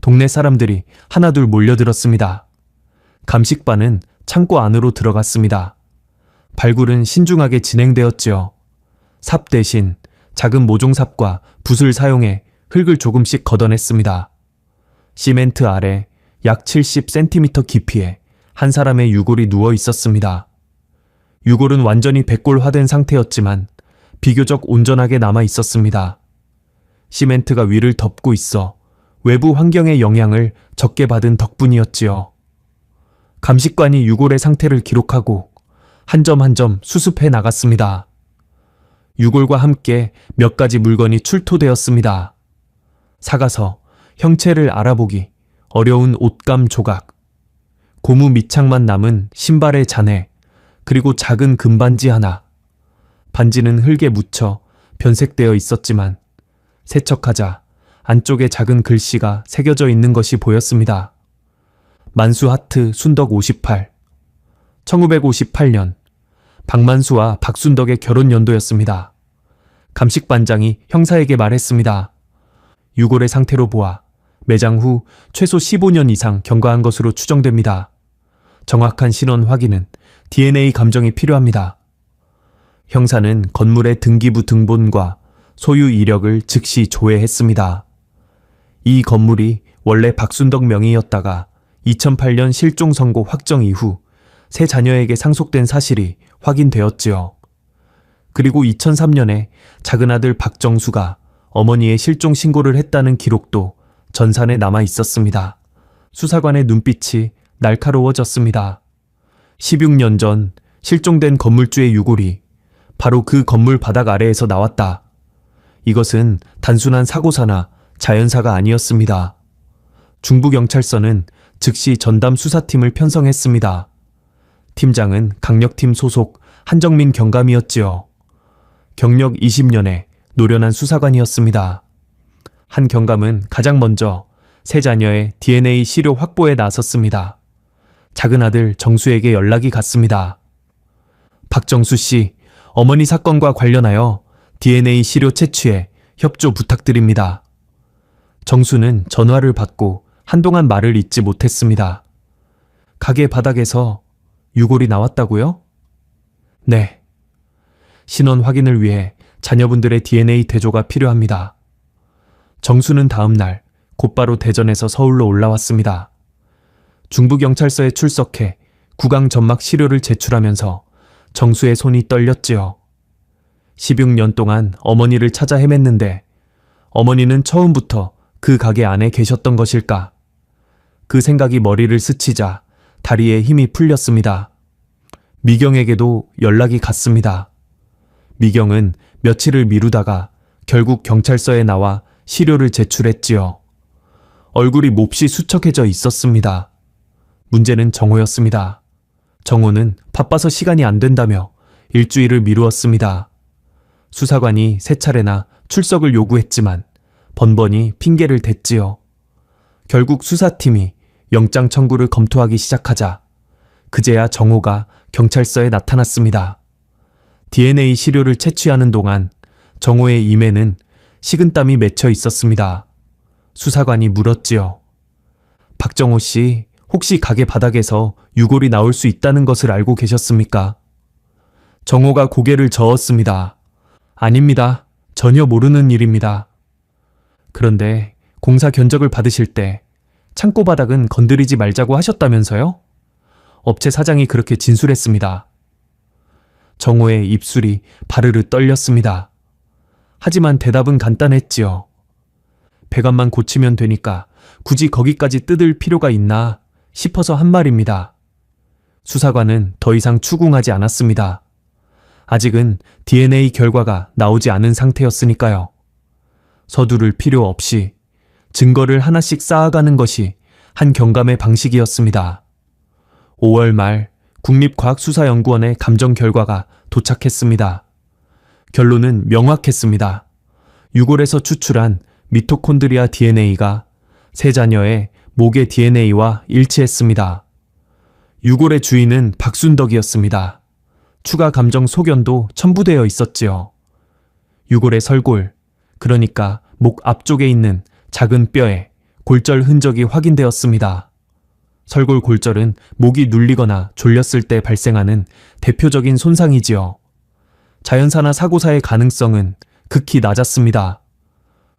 동네 사람들이 하나둘 몰려들었습니다. 감식반은 창고 안으로 들어갔습니다. 발굴은 신중하게 진행되었지요. 삽 대신 작은 모종삽과 붓을 사용해 흙을 조금씩 걷어냈습니다. 시멘트 아래 약 70cm 깊이에 한 사람의 유골이 누워 있었습니다. 유골은 완전히 백골화된 상태였지만 비교적 온전하게 남아 있었습니다. 시멘트가 위를 덮고 있어 외부 환경의 영향을 적게 받은 덕분이었지요. 감식관이 유골의 상태를 기록하고 한 점 한 점 수습해 나갔습니다. 유골과 함께 몇 가지 물건이 출토되었습니다. 사가서, 형체를 알아보기 어려운 옷감 조각, 고무 밑창만 남은 신발의 잔해, 그리고 작은 금반지 하나. 반지는 흙에 묻혀 변색되어 있었지만 세척하자 안쪽에 작은 글씨가 새겨져 있는 것이 보였습니다. 만수 하트 순덕 58. 1958년 박만수와 박순덕의 결혼 연도였습니다. 감식반장이 형사에게 말했습니다. 유골의 상태로 보아 매장 후 최소 15년 이상 경과한 것으로 추정됩니다. 정확한 신원 확인은 DNA 감정이 필요합니다. 형사는 건물의 등기부 등본과 소유 이력을 즉시 조회했습니다. 이 건물이 원래 박순덕 명의였다가 2008년 실종 선고 확정 이후 세 자녀에게 상속된 사실이 확인되었지요. 그리고 2003년에 작은 아들 박정수가 어머니의 실종 신고를 했다는 기록도 전산에 남아 있었습니다. 수사관의 눈빛이 날카로워졌습니다. 16년 전 실종된 건물주의 유골이 바로 그 건물 바닥 아래에서 나왔다. 이것은 단순한 사고사나 자연사가 아니었습니다. 중부경찰서는 즉시 전담 수사팀을 편성했습니다. 팀장은 강력팀 소속 한정민 경감이었지요. 경력 20년의 노련한 수사관이었습니다. 한 경감은 가장 먼저 세 자녀의 DNA 시료 확보에 나섰습니다. 작은 아들 정수에게 연락이 갔습니다. 박정수 씨, 어머니 사건과 관련하여 DNA 시료 채취에 협조 부탁드립니다. 정수는 전화를 받고 한동안 말을 잇지 못했습니다. 가게 바닥에서 유골이 나왔다고요? 네. 신원 확인을 위해 자녀분들의 DNA 대조가 필요합니다. 정수는 다음 날 곧바로 대전에서 서울로 올라왔습니다. 중부경찰서에 출석해 구강 점막 시료를 제출하면서 정수의 손이 떨렸지요. 16년 동안 어머니를 찾아 헤맸는데 어머니는 처음부터 그 가게 안에 계셨던 것일까? 그 생각이 머리를 스치자 다리에 힘이 풀렸습니다. 미경에게도 연락이 갔습니다. 미경은 며칠을 미루다가 결국 경찰서에 나와 시료를 제출했지요. 얼굴이 몹시 수척해져 있었습니다. 문제는 정호였습니다. 정호는 바빠서 시간이 안 된다며 일주일을 미루었습니다. 수사관이 세 차례나 출석을 요구했지만 번번이 핑계를 댔지요. 결국 수사팀이 영장 청구를 검토하기 시작하자 그제야 정호가 경찰서에 나타났습니다. DNA 시료를 채취하는 동안 정호의 임에는 식은땀이 맺혀 있었습니다. 수사관이 물었지요. 박정호 씨, 혹시 가게 바닥에서 유골이 나올 수 있다는 것을 알고 계셨습니까? 정호가 고개를 저었습니다. 아닙니다. 전혀 모르는 일입니다. 그런데 공사 견적을 받으실 때 창고 바닥은 건드리지 말자고 하셨다면서요? 업체 사장이 그렇게 진술했습니다. 정호의 입술이 바르르 떨렸습니다. 하지만 대답은 간단했지요. 배관만 고치면 되니까 굳이 거기까지 뜯을 필요가 있나 싶어서 한 말입니다. 수사관은 더 이상 추궁하지 않았습니다. 아직은 DNA 결과가 나오지 않은 상태였으니까요. 서두를 필요 없이 증거를 하나씩 쌓아가는 것이 한 경감의 방식이었습니다. 5월 말 국립과학수사연구원의 감정 결과가 도착했습니다. 결론은 명확했습니다. 유골에서 추출한 미토콘드리아 DNA가 세 자녀의 목의 DNA와 일치했습니다. 유골의 주인은 박순덕이었습니다. 추가 감정 소견도 첨부되어 있었지요. 유골의 설골, 그러니까 목 앞쪽에 있는 작은 뼈에 골절 흔적이 확인되었습니다. 설골 골절은 목이 눌리거나 졸렸을 때 발생하는 대표적인 손상이지요. 자연사나 사고사의 가능성은 극히 낮았습니다.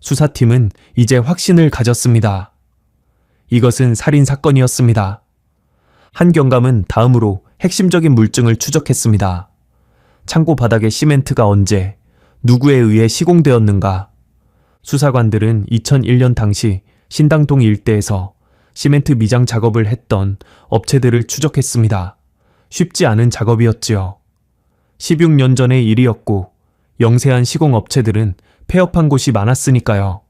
수사팀은 이제 확신을 가졌습니다. 이것은 살인사건이었습니다. 한 경감은 다음으로 핵심적인 물증을 추적했습니다. 창고 바닥에 시멘트가 언제, 누구에 의해 시공되었는가? 수사관들은 2001년 당시 신당동 일대에서 시멘트 미장 작업을 했던 업체들을 추적했습니다. 쉽지 않은 작업이었지요. 16년 전의 일이었고 영세한 시공업체들은 폐업한 곳이 많았으니까요.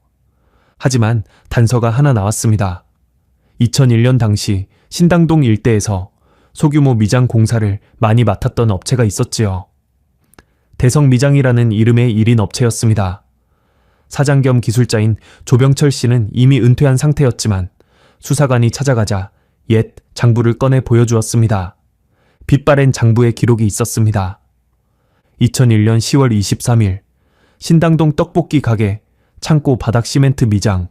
하지만 단서가 하나 나왔습니다. 2001년 당시 신당동 일대에서 소규모 미장 공사를 많이 맡았던 업체가 있었지요. 대성미장이라는 이름의 1인 업체였습니다. 사장 겸 기술자인 조병철 씨는 이미 은퇴한 상태였지만 수사관이 찾아가자 옛 장부를 꺼내 보여주었습니다. 빛바랜 장부의 기록이 있었습니다. 2001년 10월 23일 신당동 떡볶이 가게 창고 바닥 시멘트 미장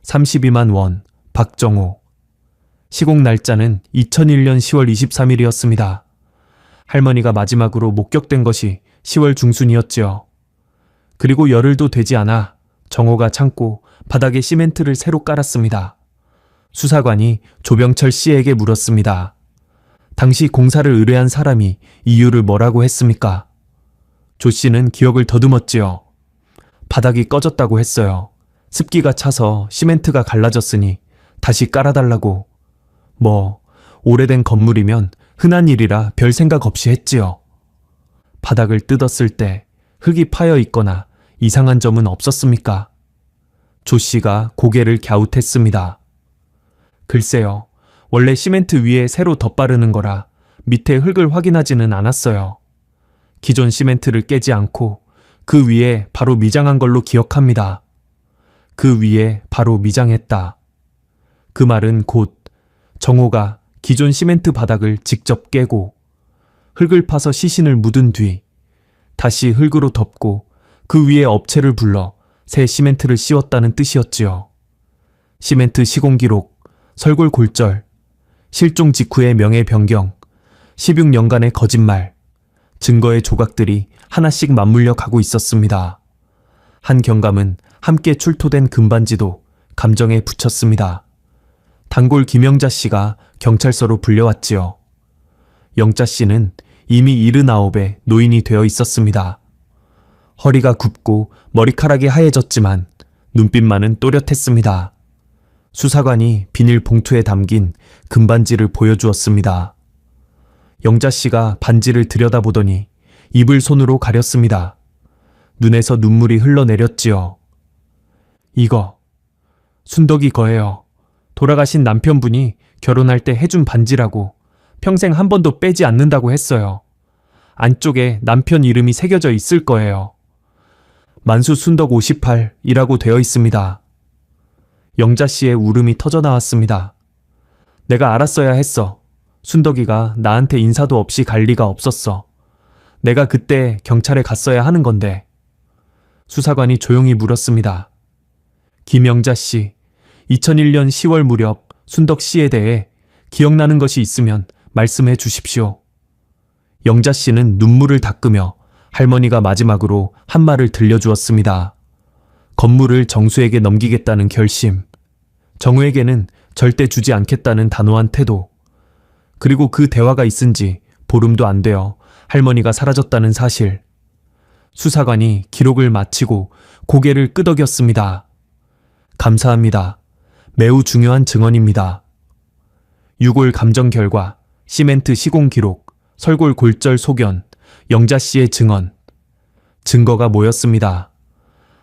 32만 원 박정호. 시공 날짜는 2001년 10월 23일이었습니다. 할머니가 마지막으로 목격된 것이 10월 중순이었지요. 그리고 열흘도 되지 않아 정호가 창고 바닥에 시멘트를 새로 깔았습니다. 수사관이 조병철 씨에게 물었습니다. 당시 공사를 의뢰한 사람이 이유를 뭐라고 했습니까? 조 씨는 기억을 더듬었지요. 바닥이 꺼졌다고 했어요. 습기가 차서 시멘트가 갈라졌으니 다시 깔아달라고. 뭐 오래된 건물이면 흔한 일이라 별 생각 없이 했지요. 바닥을 뜯었을 때 흙이 파여 있거나 이상한 점은 없었습니까? 조 씨가 고개를 갸웃했습니다. 글쎄요. 원래 시멘트 위에 새로 덧바르는 거라 밑에 흙을 확인하지는 않았어요. 기존 시멘트를 깨지 않고 그 위에 바로 미장한 걸로 기억합니다. 그 위에 바로 미장했다. 그 말은 곧 정호가 기존 시멘트 바닥을 직접 깨고 흙을 파서 시신을 묻은 뒤 다시 흙으로 덮고 그 위에 업체를 불러 새 시멘트를 씌웠다는 뜻이었지요. 시멘트 시공 기록, 설골 골절, 실종 직후의 명예 변경, 16년간의 거짓말, 증거의 조각들이 하나씩 맞물려 가고 있었습니다. 한 경감은 함께 출토된 금반지도 감정에 붙였습니다. 단골 김영자 씨가 경찰서로 불려왔지요. 영자 씨는 이미 79에 노인이 되어 있었습니다. 허리가 굽고 머리카락이 하얘졌지만 눈빛만은 또렷했습니다. 수사관이 비닐 봉투에 담긴 금반지를 보여주었습니다. 영자 씨가 반지를 들여다보더니 입을 손으로 가렸습니다. 눈에서 눈물이 흘러내렸지요. 이거 순덕이 거예요. 돌아가신 남편분이 결혼할 때 해준 반지라고 평생 한 번도 빼지 않는다고 했어요. 안쪽에 남편 이름이 새겨져 있을 거예요. 만수 순덕 58이라고 되어 있습니다. 영자 씨의 울음이 터져 나왔습니다. 내가 알았어야 했어. 순덕이가 나한테 인사도 없이 갈 리가 없었어. 내가 그때 경찰에 갔어야 하는 건데. 수사관이 조용히 물었습니다. 김영자 씨, 2001년 10월 무렵 순덕 씨에 대해 기억나는 것이 있으면 말씀해 주십시오. 영자 씨는 눈물을 닦으며 할머니가 마지막으로 한 말을 들려주었습니다. 건물을 정수에게 넘기겠다는 결심, 정우에게는 절대 주지 않겠다는 단호한 태도, 그리고 그 대화가 있은 지 보름도 안 되어 할머니가 사라졌다는 사실. 수사관이 기록을 마치고 고개를 끄덕였습니다. 감사합니다. 매우 중요한 증언입니다. 유골 감정 결과, 시멘트 시공 기록, 설골 골절 소견, 영자 씨의 증언. 증거가 모였습니다.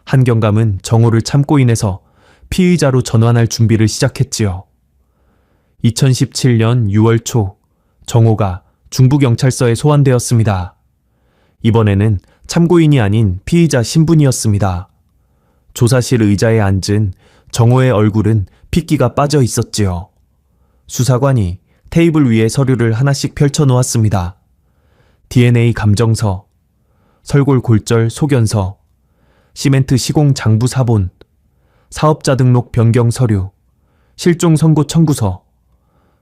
한 경감은 정호를 참고 인해서 피의자로 전환할 준비를 시작했지요. 2017년 6월 초 정호가 중부경찰서에 소환되었습니다. 이번에는 참고인이 아닌 피의자 신분이었습니다. 조사실 의자에 앉은 정호의 얼굴은 핏기가 빠져 있었지요. 수사관이 테이블 위에 서류를 하나씩 펼쳐 놓았습니다. DNA 감정서, 설골 골절 소견서, 시멘트 시공 장부 사본, 사업자 등록 변경 서류, 실종 선고 청구서.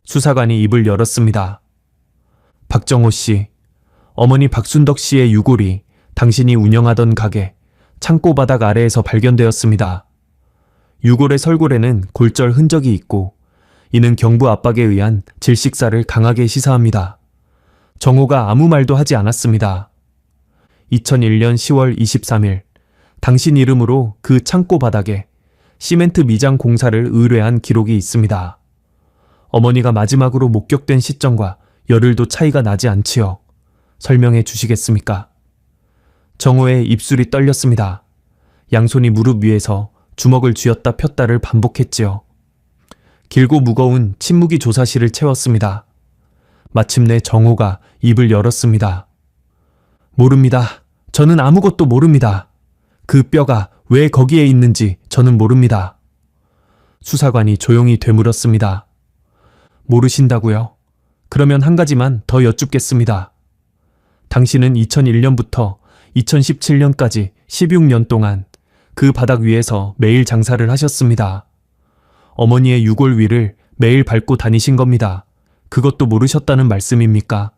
수사관이 입을 열었습니다. 박정호 씨, 어머니 박순덕 씨의 유골이 당신이 운영하던 가게 창고 바닥 아래에서 발견되었습니다. 유골의 설골에는 골절 흔적이 있고 이는 경부 압박에 의한 질식사를 강하게 시사합니다. 정호가 아무 말도 하지 않았습니다. 2001년 10월 23일 당신 이름으로 그 창고 바닥에 시멘트 미장 공사를 의뢰한 기록이 있습니다. 어머니가 마지막으로 목격된 시점과 열흘도 차이가 나지 않지요. 설명해 주시겠습니까? 정호의 입술이 떨렸습니다. 양손이 무릎 위에서 주먹을 쥐었다 폈다를 반복했지요. 길고 무거운 침묵이 조사실을 채웠습니다. 마침내 정호가 입을 열었습니다. 모릅니다. 저는 아무것도 모릅니다. 그 뼈가 왜 거기에 있는지 저는 모릅니다. 수사관이 조용히 되물었습니다. 모르신다고요? 그러면 한 가지만 더 여쭙겠습니다. 당신은 2001년부터 2017년까지 16년 동안 그 바닥 위에서 매일 장사를 하셨습니다. 어머니의 유골 위를 매일 밟고 다니신 겁니다. 그것도 모르셨다는 말씀입니까?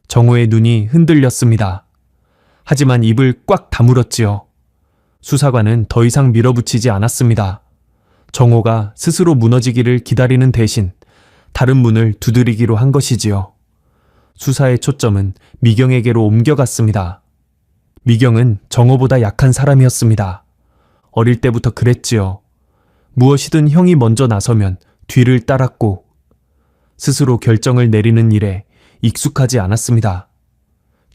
정호의 눈이 흔들렸습니다. 하지만 입을 꽉 다물었지요. 수사관은 더 이상 밀어붙이지 않았습니다. 정호가 스스로 무너지기를 기다리는 대신 다른 문을 두드리기로 한 것이지요. 수사의 초점은 미경에게로 옮겨갔습니다. 미경은 정호보다 약한 사람이었습니다. 어릴 때부터 그랬지요. 무엇이든 형이 먼저 나서면 뒤를 따랐고 스스로 결정을 내리는 일에 익숙하지 않았습니다.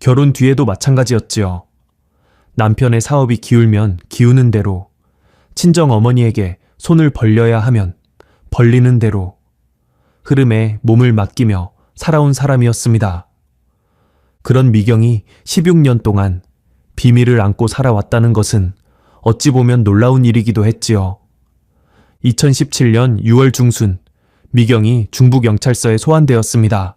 결혼 뒤에도 마찬가지였지요. 남편의 사업이 기울면 기우는 대로, 친정 어머니에게 손을 벌려야 하면 벌리는 대로 흐름에 몸을 맡기며 살아온 사람이었습니다. 그런 미경이 16년 동안 비밀을 안고 살아왔다는 것은 어찌 보면 놀라운 일이기도 했지요. 2017년 6월 중순, 미경이 중부경찰서에 소환되었습니다.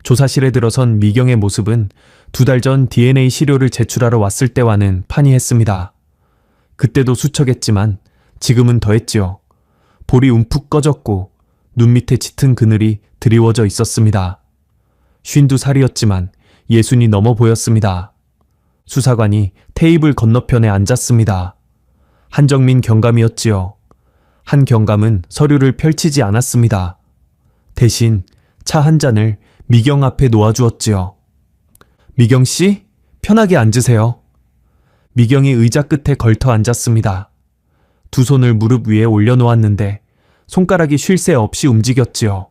조사실에 들어선 미경의 모습은 2달 전 DNA 시료를 제출하러 왔을 때와는 판이했습니다. 그때도 수척했지만 지금은 더했지요. 볼이 움푹 꺼졌고 눈 밑에 짙은 그늘이 드리워져 있었습니다. 52살이었지만 60이 넘어 보였습니다. 수사관이 테이블 건너편에 앉았습니다. 한정민 경감이었지요. 한 경감은 서류를 펼치지 않았습니다. 대신 차 한 잔을 미경 앞에 놓아주었지요. 미경 씨, 편하게 앉으세요. 미경이 의자 끝에 걸터 앉았습니다. 두 손을 무릎 위에 올려놓았는데 손가락이 쉴 새 없이 움직였지요.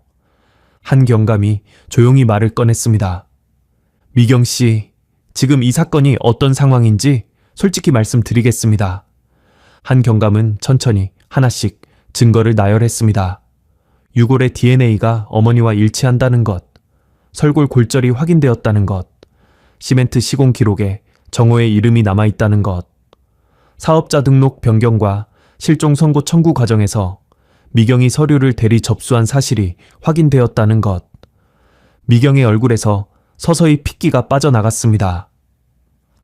한 경감이 조용히 말을 꺼냈습니다. 미경 씨, 지금 이 사건이 어떤 상황인지 솔직히 말씀드리겠습니다. 한 경감은 천천히 하나씩 증거를 나열했습니다. 유골의 DNA가 어머니와 일치한다는 것, 설골 골절이 확인되었다는 것, 시멘트 시공 기록에 정호의 이름이 남아있다는 것, 사업자 등록 변경과 실종 선고 청구 과정에서 미경이 서류를 대리 접수한 사실이 확인되었다는 것, 미경의 얼굴에서 서서히 핏기가 빠져나갔습니다.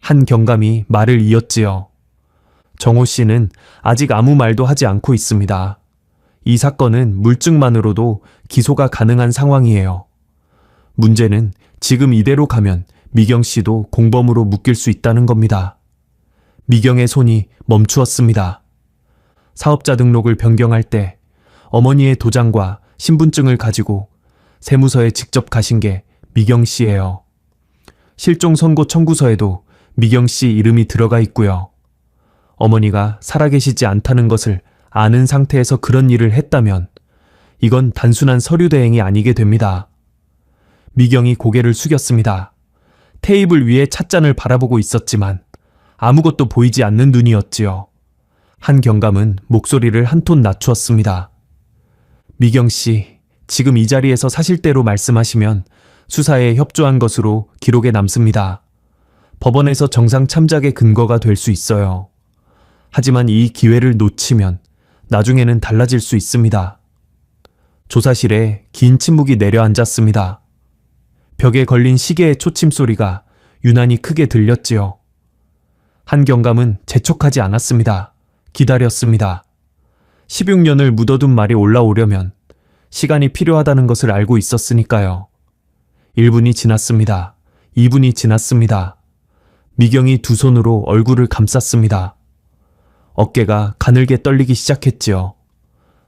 한 경감이 말을 이었지요. 정호 씨는 아직 아무 말도 하지 않고 있습니다. 이 사건은 물증만으로도 기소가 가능한 상황이에요. 문제는 지금 이대로 가면 미경 씨도 공범으로 묶일 수 있다는 겁니다. 미경의 손이 멈추었습니다. 사업자 등록을 변경할 때 어머니의 도장과 신분증을 가지고 세무서에 직접 가신 게 미경 씨예요. 실종 선고 청구서에도 미경 씨 이름이 들어가 있고요. 어머니가 살아계시지 않다는 것을 아는 상태에서 그런 일을 했다면 이건 단순한 서류 대행이 아니게 됩니다. 미경이 고개를 숙였습니다. 테이블 위에 찻잔을 바라보고 있었지만 아무것도 보이지 않는 눈이었지요. 한 경감은 목소리를 한 톤 낮추었습니다. 미경 씨, 지금 이 자리에서 사실대로 말씀하시면 수사에 협조한 것으로 기록에 남습니다. 법원에서 정상 참작의 근거가 될 수 있어요. 하지만 이 기회를 놓치면 나중에는 달라질 수 있습니다. 조사실에 긴 침묵이 내려앉았습니다. 벽에 걸린 시계의 초침 소리가 유난히 크게 들렸지요. 한 경감은 재촉하지 않았습니다. 기다렸습니다. 16년을 묻어둔 말이 올라오려면 시간이 필요하다는 것을 알고 있었으니까요. 1분이 지났습니다. 2분이 지났습니다. 미경이 두 손으로 얼굴을 감쌌습니다. 어깨가 가늘게 떨리기 시작했지요.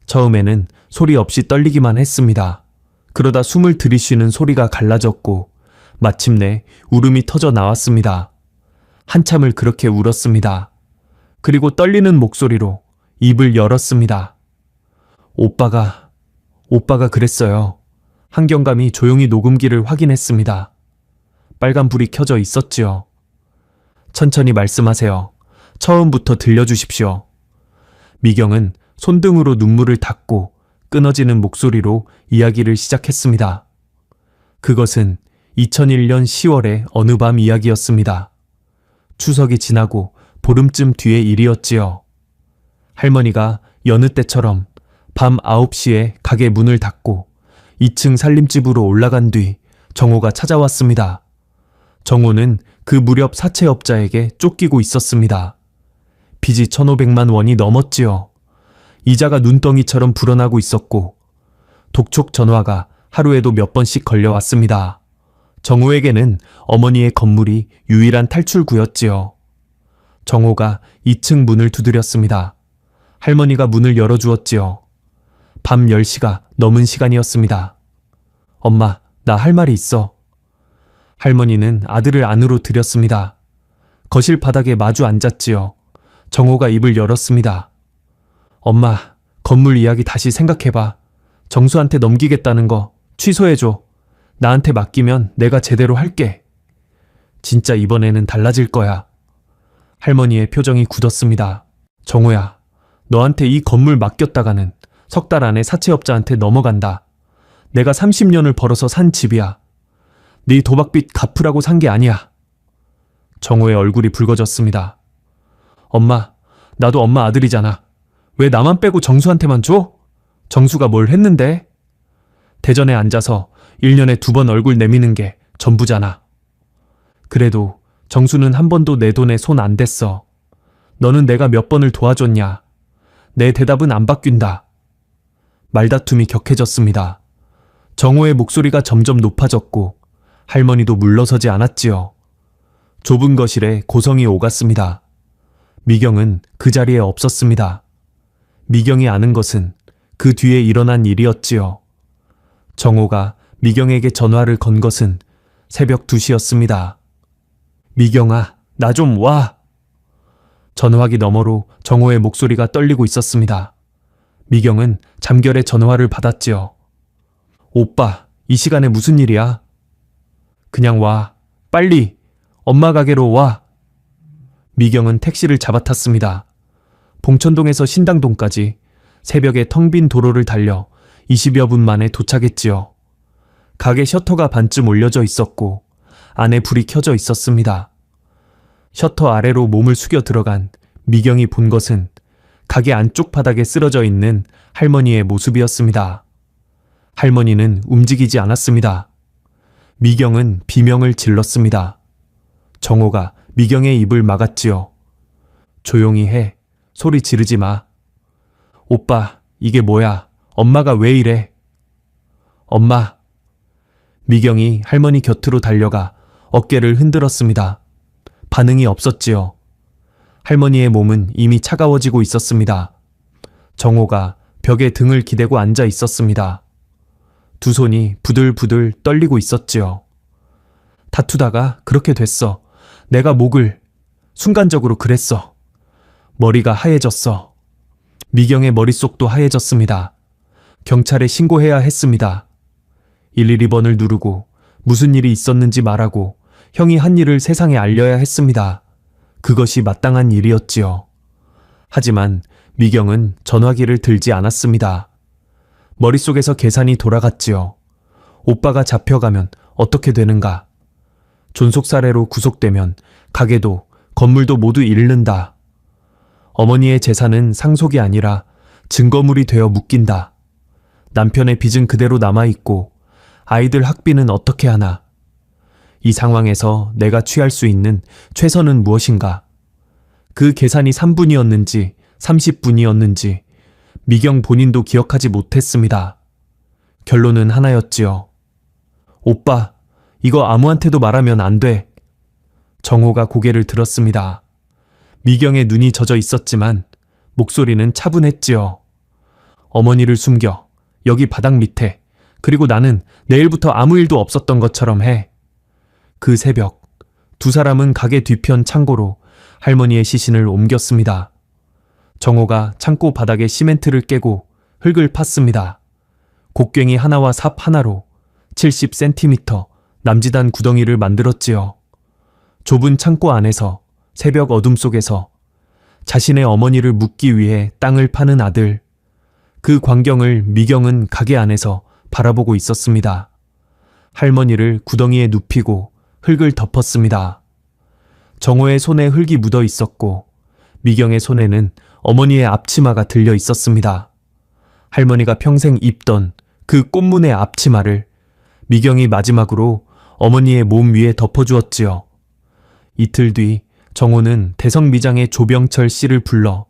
처음에는 소리 없이 떨리기만 했습니다. 그러다 숨을 들이쉬는 소리가 갈라졌고 마침내 울음이 터져 나왔습니다. 한참을 그렇게 울었습니다. 그리고 떨리는 목소리로 입을 열었습니다. 오빠가 그랬어요. 한 경감이 조용히 녹음기를 확인했습니다. 빨간 불이 켜져 있었지요. 천천히 말씀하세요. 처음부터 들려주십시오. 미경은 손등으로 눈물을 닦고 끊어지는 목소리로 이야기를 시작했습니다. 그것은 2001년 10월의 어느 밤 이야기였습니다. 추석이 지나고 보름쯤 뒤의 일이었지요. 할머니가 여느 때처럼 밤 9시에 가게 문을 닫고 2층 살림집으로 올라간 뒤 정호가 찾아왔습니다. 정호는 그 무렵 사채업자에게 쫓기고 있었습니다. 빚이 1,500만 원이 넘었지요. 이자가 눈덩이처럼 불어나고 있었고 독촉 전화가 하루에도 몇 번씩 걸려왔습니다. 정호에게는 어머니의 건물이 유일한 탈출구였지요. 정호가 2층 문을 두드렸습니다. 할머니가 문을 열어주었지요. 밤 10시가 넘은 시간이었습니다. 엄마, 나 할 말이 있어. 할머니는 아들을 안으로 들였습니다. 거실 바닥에 마주 앉았지요. 정호가 입을 열었습니다. 엄마, 건물 이야기 다시 생각해봐. 정수한테 넘기겠다는 거 취소해줘. 나한테 맡기면 내가 제대로 할게. 진짜 이번에는 달라질 거야. 할머니의 표정이 굳었습니다. 정호야, 너한테 이 건물 맡겼다가는 석 달 안에 사채업자한테 넘어간다. 내가 30년을 벌어서 산 집이야. 네 도박빚 갚으라고 산 게 아니야. 정호의 얼굴이 붉어졌습니다. 엄마, 나도 엄마 아들이잖아. 왜 나만 빼고 정수한테만 줘? 정수가 뭘 했는데? 대전에 앉아서 1년에 2번 얼굴 내미는 게 전부잖아. 그래도 정수는 한 번도 내 돈에 손 안 댔어. 너는 내가 몇 번을 도와줬냐? 내 대답은 안 바뀐다. 말다툼이 격해졌습니다. 정호의 목소리가 점점 높아졌고 할머니도 물러서지 않았지요. 좁은 거실에 고성이 오갔습니다. 미경은 그 자리에 없었습니다. 미경이 아는 것은 그 뒤에 일어난 일이었지요. 정호가 미경에게 전화를 건 것은 새벽 2시였습니다. 미경아, 나 좀 와. 전화기 너머로 정호의 목소리가 떨리고 있었습니다. 미경은 잠결에 전화를 받았지요. 오빠, 이 시간에 무슨 일이야? 그냥 와. 빨리. 엄마 가게로 와. 미경은 택시를 잡아탔습니다. 봉천동에서 신당동까지 새벽에 텅 빈 도로를 달려 20여 분 만에 도착했지요. 가게 셔터가 반쯤 올려져 있었고 안에 불이 켜져 있었습니다. 셔터 아래로 몸을 숙여 들어간 미경이 본 것은 가게 안쪽 바닥에 쓰러져 있는 할머니의 모습이었습니다. 할머니는 움직이지 않았습니다. 미경은 비명을 질렀습니다. 정호가 미경의 입을 막았지요. 조용히 해. 소리 지르지 마. 오빠, 이게 뭐야? 엄마가 왜 이래? 엄마. 미경이 할머니 곁으로 달려가 어깨를 흔들었습니다. 반응이 없었지요. 할머니의 몸은 이미 차가워지고 있었습니다. 정호가 벽에 등을 기대고 앉아 있었습니다. 두 손이 부들부들 떨리고 있었지요. 다투다가 그렇게 됐어. 내가 목을 순간적으로 그랬어. 머리가 하얘졌어. 미경의 머릿속도 하얘졌습니다. 경찰에 신고해야 했습니다. 112번을 누르고 무슨 일이 있었는지 말하고 형이 한 일을 세상에 알려야 했습니다. 그것이 마땅한 일이었지요. 하지만 미경은 전화기를 들지 않았습니다. 머릿속에서 계산이 돌아갔지요. 오빠가 잡혀가면 어떻게 되는가? 존속사례로 구속되면 가게도 건물도 모두 잃는다. 어머니의 재산은 상속이 아니라 증거물이 되어 묶인다. 남편의 빚은 그대로 남아있고 아이들 학비는 어떻게 하나? 이 상황에서 내가 취할 수 있는 최선은 무엇인가? 그 계산이 3분이었는지 30분이었는지 미경 본인도 기억하지 못했습니다. 결론은 하나였지요. 오빠, 이거 아무한테도 말하면 안 돼. 정호가 고개를 들었습니다. 미경의 눈이 젖어 있었지만 목소리는 차분했지요. 어머니를 숨겨. 여기 바닥 밑에. 그리고 나는 내일부터 아무 일도 없었던 것처럼 해. 그 새벽 두 사람은 가게 뒤편 창고로 할머니의 시신을 옮겼습니다. 정호가 창고 바닥에 시멘트를 깨고 흙을 팠습니다. 곡괭이 하나와 삽 하나로 70cm 남짓한 구덩이를 만들었지요. 좁은 창고 안에서 새벽 어둠 속에서 자신의 어머니를 묻기 위해 땅을 파는 아들. 그 광경을 미경은 가게 안에서 바라보고 있었습니다. 할머니를 구덩이에 눕히고 흙을 덮었습니다. 정호의 손에 흙이 묻어 있었고 미경의 손에는 어머니의 앞치마가 들려 있었습니다. 할머니가 평생 입던 그 꽃무늬 앞치마를 미경이 마지막으로 어머니의 몸 위에 덮어주었지요. 이틀 뒤 정호는 대성미장의 조병철 씨를 불러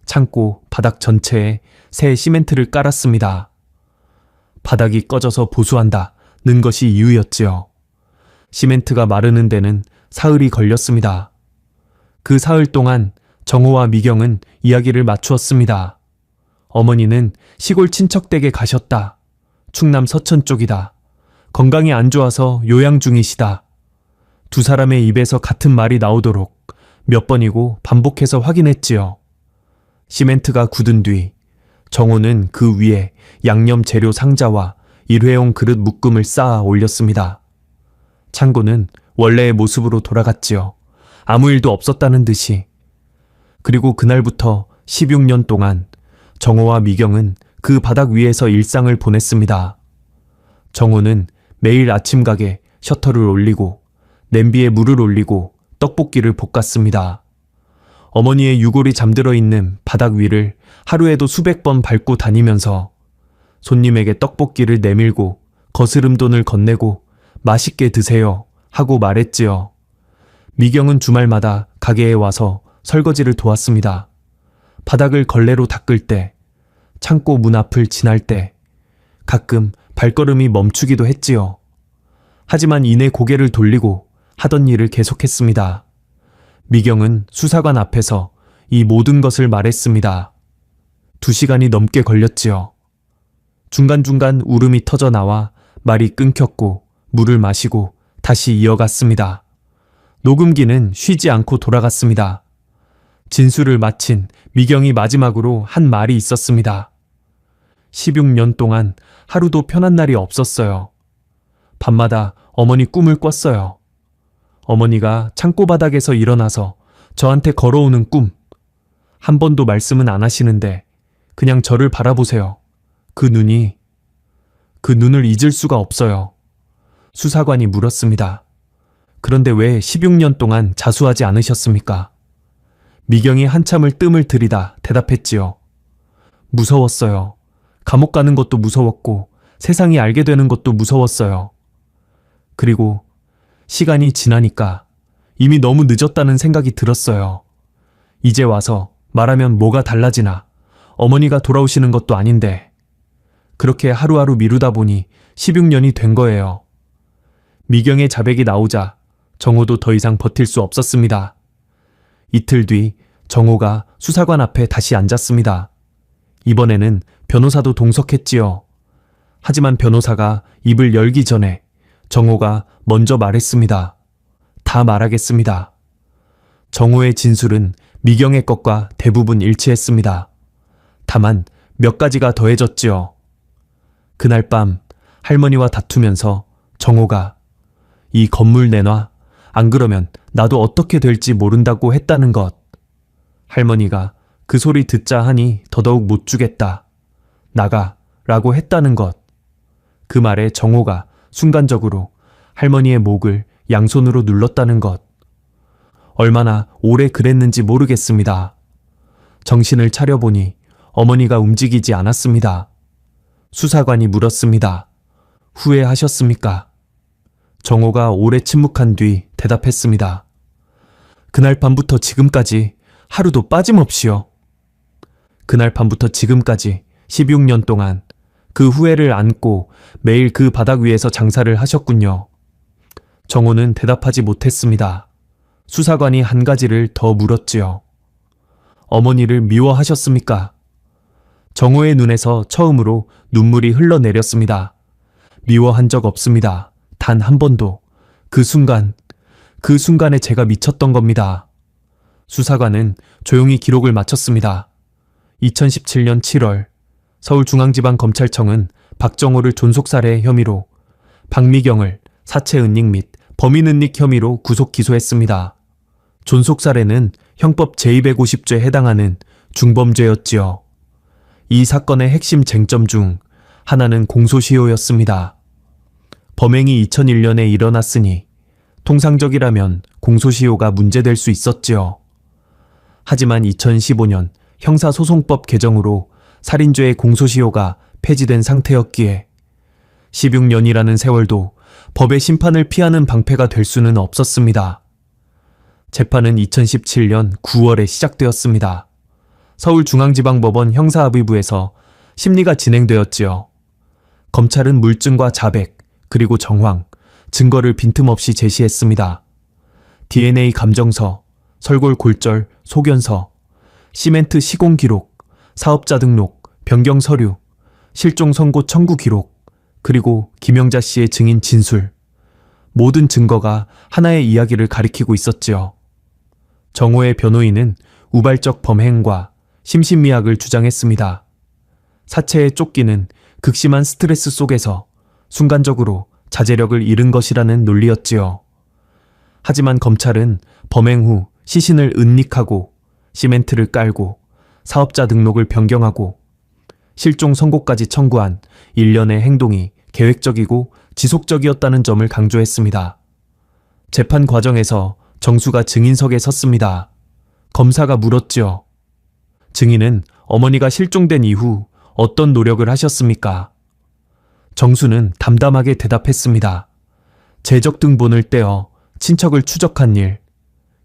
창고 바닥 전체에 새 시멘트를 깔았습니다. 바닥이 꺼져서 보수한다는 것이 이유였지요. 시멘트가 마르는 데는 사흘이 걸렸습니다. 그 사흘 동안 정호와 미경은 이야기를 맞추었습니다. 어머니는 시골 친척 댁에 가셨다. 충남 서천 쪽이다. 건강이 안 좋아서 요양 중이시다. 두 사람의 입에서 같은 말이 나오도록 몇 번이고 반복해서 확인했지요. 시멘트가 굳은 뒤 정호는 그 위에 양념 재료 상자와 일회용 그릇 묶음을 쌓아 올렸습니다. 창고는 원래의 모습으로 돌아갔지요. 아무 일도 없었다는 듯이. 그리고 그날부터 16년 동안 정호와 미경은 그 바닥 위에서 일상을 보냈습니다. 정호는 매일 아침 가게 셔터를 올리고 냄비에 물을 올리고 떡볶이를 볶았습니다. 어머니의 유골이 잠들어 있는 바닥 위를 하루에도 수백 번 밟고 다니면서 손님에게 떡볶이를 내밀고 거스름 돈을 건네고 맛있게 드세요 하고 말했지요. 미경은 주말마다 가게에 와서 설거지를 도왔습니다. 바닥을 걸레로 닦을 때, 창고 문 앞을 지날 때, 가끔 발걸음이 멈추기도 했지요. 하지만 이내 고개를 돌리고 하던 일을 계속했습니다. 미경은 수사관 앞에서 이 모든 것을 말했습니다. 2시간이 넘게 걸렸지요. 중간중간 울음이 터져 나와 말이 끊겼고 물을 마시고 다시 이어갔습니다. 녹음기는 쉬지 않고 돌아갔습니다. 진술을 마친 미경이 마지막으로 한 말이 있었습니다. 16년 동안 하루도 편한 날이 없었어요. 밤마다 어머니 꿈을 꿨어요. 어머니가 창고 바닥에서 일어나서 저한테 걸어오는 꿈. 한 번도 말씀은 안 하시는데 그냥 저를 바라보세요. 그 눈을 잊을 수가 없어요. 수사관이 물었습니다. 그런데 왜 16년 동안 자수하지 않으셨습니까? 미경이 한참을 뜸을 들이다 대답했지요. 무서웠어요. 감옥 가는 것도 무서웠고 세상이 알게 되는 것도 무서웠어요. 그리고 시간이 지나니까 이미 너무 늦었다는 생각이 들었어요. 이제 와서 말하면 뭐가 달라지나. 어머니가 돌아오시는 것도 아닌데. 그렇게 하루하루 미루다 보니 16년이 된 거예요. 미경의 자백이 나오자 정호도 더 이상 버틸 수 없었습니다. 이틀 뒤 정호가 수사관 앞에 다시 앉았습니다. 이번에는 변호사도 동석했지요. 하지만 변호사가 입을 열기 전에 정호가 먼저 말했습니다. 다 말하겠습니다. 정호의 진술은 미경의 것과 대부분 일치했습니다. 다만 몇 가지가 더해졌지요. 그날 밤 할머니와 다투면서 정호가 이 건물 내놔. 안 그러면 나도 어떻게 될지 모른다고 했다는 것. 할머니가 그 소리 듣자 하니 더더욱 못 주겠다. 나가 라고 했다는 것. 그 말에 정호가 순간적으로 할머니의 목을 양손으로 눌렀다는 것. 얼마나 오래 그랬는지 모르겠습니다. 정신을 차려보니 어머니가 움직이지 않았습니다. 수사관이 물었습니다. 후회하셨습니까? 정호가 오래 침묵한 뒤 대답했습니다. 그날 밤부터 지금까지 하루도 빠짐없이요. 그날 밤부터 지금까지 16년 동안 그 후회를 안고 매일 그 바닥 위에서 장사를 하셨군요. 정호는 대답하지 못했습니다. 수사관이 한 가지를 더 물었지요. 어머니를 미워하셨습니까? 정호의 눈에서 처음으로 눈물이 흘러내렸습니다. 미워한 적 없습니다. 단 한 번도. 그 순간에 제가 미쳤던 겁니다. 수사관은 조용히 기록을 마쳤습니다. 2017년 7월 서울중앙지방검찰청은 박정호를 존속살해 혐의로 박미경을 사체은닉 및 범인은닉 혐의로 구속 기소했습니다. 존속살해는 형법 제250조에 해당하는 중범죄였지요. 이 사건의 핵심 쟁점 중 하나는 공소시효였습니다. 범행이 2001년에 일어났으니 통상적이라면 공소시효가 문제될 수 있었지요. 하지만 2015년 형사소송법 개정으로 살인죄의 공소시효가 폐지된 상태였기에 16년이라는 세월도 법의 심판을 피하는 방패가 될 수는 없었습니다. 재판은 2017년 9월에 시작되었습니다. 서울중앙지방법원 형사합의부에서 심리가 진행되었지요. 검찰은 물증과 자백, 그리고 정황, 증거를 빈틈없이 제시했습니다. DNA 감정서, 설골 골절, 소견서, 시멘트 시공 기록, 사업자 등록, 변경 서류, 실종 선고 청구 기록, 그리고 김영자 씨의 증인 진술. 모든 증거가 하나의 이야기를 가리키고 있었지요. 정호의 변호인은 우발적 범행과 심신미약을 주장했습니다. 사체의 쫓기는 극심한 스트레스 속에서 순간적으로 자제력을 잃은 것이라는 논리였지요. 하지만 검찰은 범행 후 시신을 은닉하고 시멘트를 깔고 사업자 등록을 변경하고 실종 선고까지 청구한 일련의 행동이 계획적이고 지속적이었다는 점을 강조했습니다. 재판 과정에서 정수가 증인석에 섰습니다. 검사가 물었지요. 증인은 어머니가 실종된 이후 어떤 노력을 하셨습니까? 정수는 담담하게 대답했습니다. 재적 등본을 떼어 친척을 추적한 일,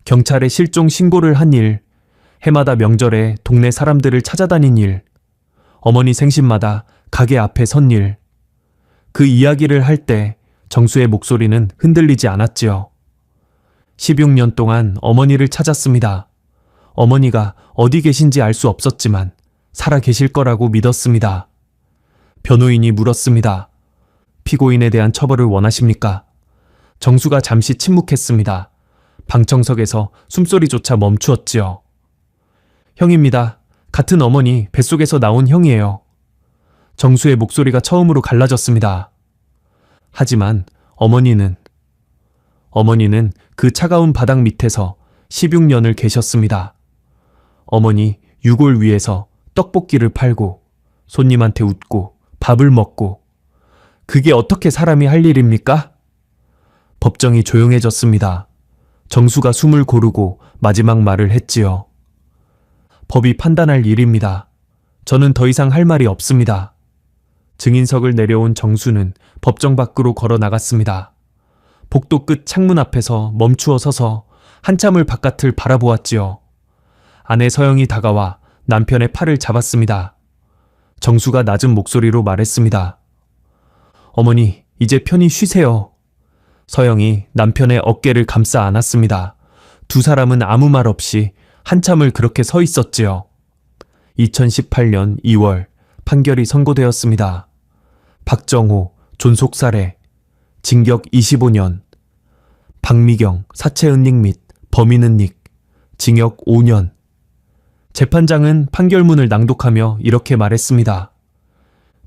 경찰에 실종 신고를 한 일, 해마다 명절에 동네 사람들을 찾아다닌 일, 어머니 생신마다 가게 앞에 선 일. 그 이야기를 할 때 정수의 목소리는 흔들리지 않았지요. 16년 동안 어머니를 찾았습니다. 어머니가 어디 계신지 알 수 없었지만 살아 계실 거라고 믿었습니다. 변호인이 물었습니다. 피고인에 대한 처벌을 원하십니까? 정수가 잠시 침묵했습니다. 방청석에서 숨소리조차 멈추었지요. 형입니다. 같은 어머니 뱃속에서 나온 형이에요. 정수의 목소리가 처음으로 갈라졌습니다. 하지만 어머니는 그 차가운 바닥 밑에서 16년을 계셨습니다. 어머니 유골 위에서 떡볶이를 팔고 손님한테 웃고 밥을 먹고 그게 어떻게 사람이 할 일입니까? 법정이 조용해졌습니다. 정수가 숨을 고르고 마지막 말을 했지요. 법이 판단할 일입니다. 저는 더 이상 할 말이 없습니다. 증인석을 내려온 정수는 법정 밖으로 걸어 나갔습니다. 복도 끝 창문 앞에서 멈추어 서서 한참을 바깥을 바라보았지요. 아내 서영이 다가와 남편의 팔을 잡았습니다. 정수가 낮은 목소리로 말했습니다. 어머니, 이제 편히 쉬세요. 서영이 남편의 어깨를 감싸 안았습니다. 두 사람은 아무 말 없이 한참을 그렇게 서 있었지요. 2018년 2월 판결이 선고되었습니다. 박정호 존속살해, 징역 25년, 박미경 사체 은닉 및 범인 은닉, 징역 5년. 재판장은 판결문을 낭독하며 이렇게 말했습니다.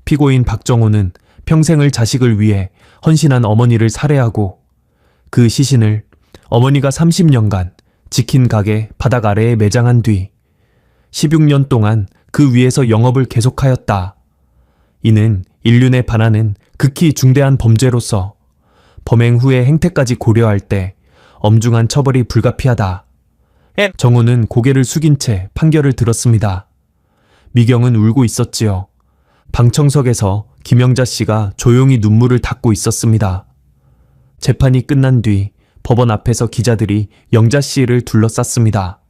피고인 박정호는 평생을 자식을 위해 헌신한 어머니를 살해하고 그 시신을 어머니가 30년간 지킨 가게 바닥 아래에 매장한 뒤 16년 동안 그 위에서 영업을 계속하였다. 이는 인륜에 반하는 극히 중대한 범죄로서 범행 후의 행태까지 고려할 때 엄중한 처벌이 불가피하다. 정호는 고개를 숙인 채 판결을 들었습니다. 미경은 울고 있었지요. 방청석에서 김영자 씨가 조용히 눈물을 닦고 있었습니다. 재판이 끝난 뒤 법원 앞에서 기자들이 영자 씨를 둘러쌌습니다.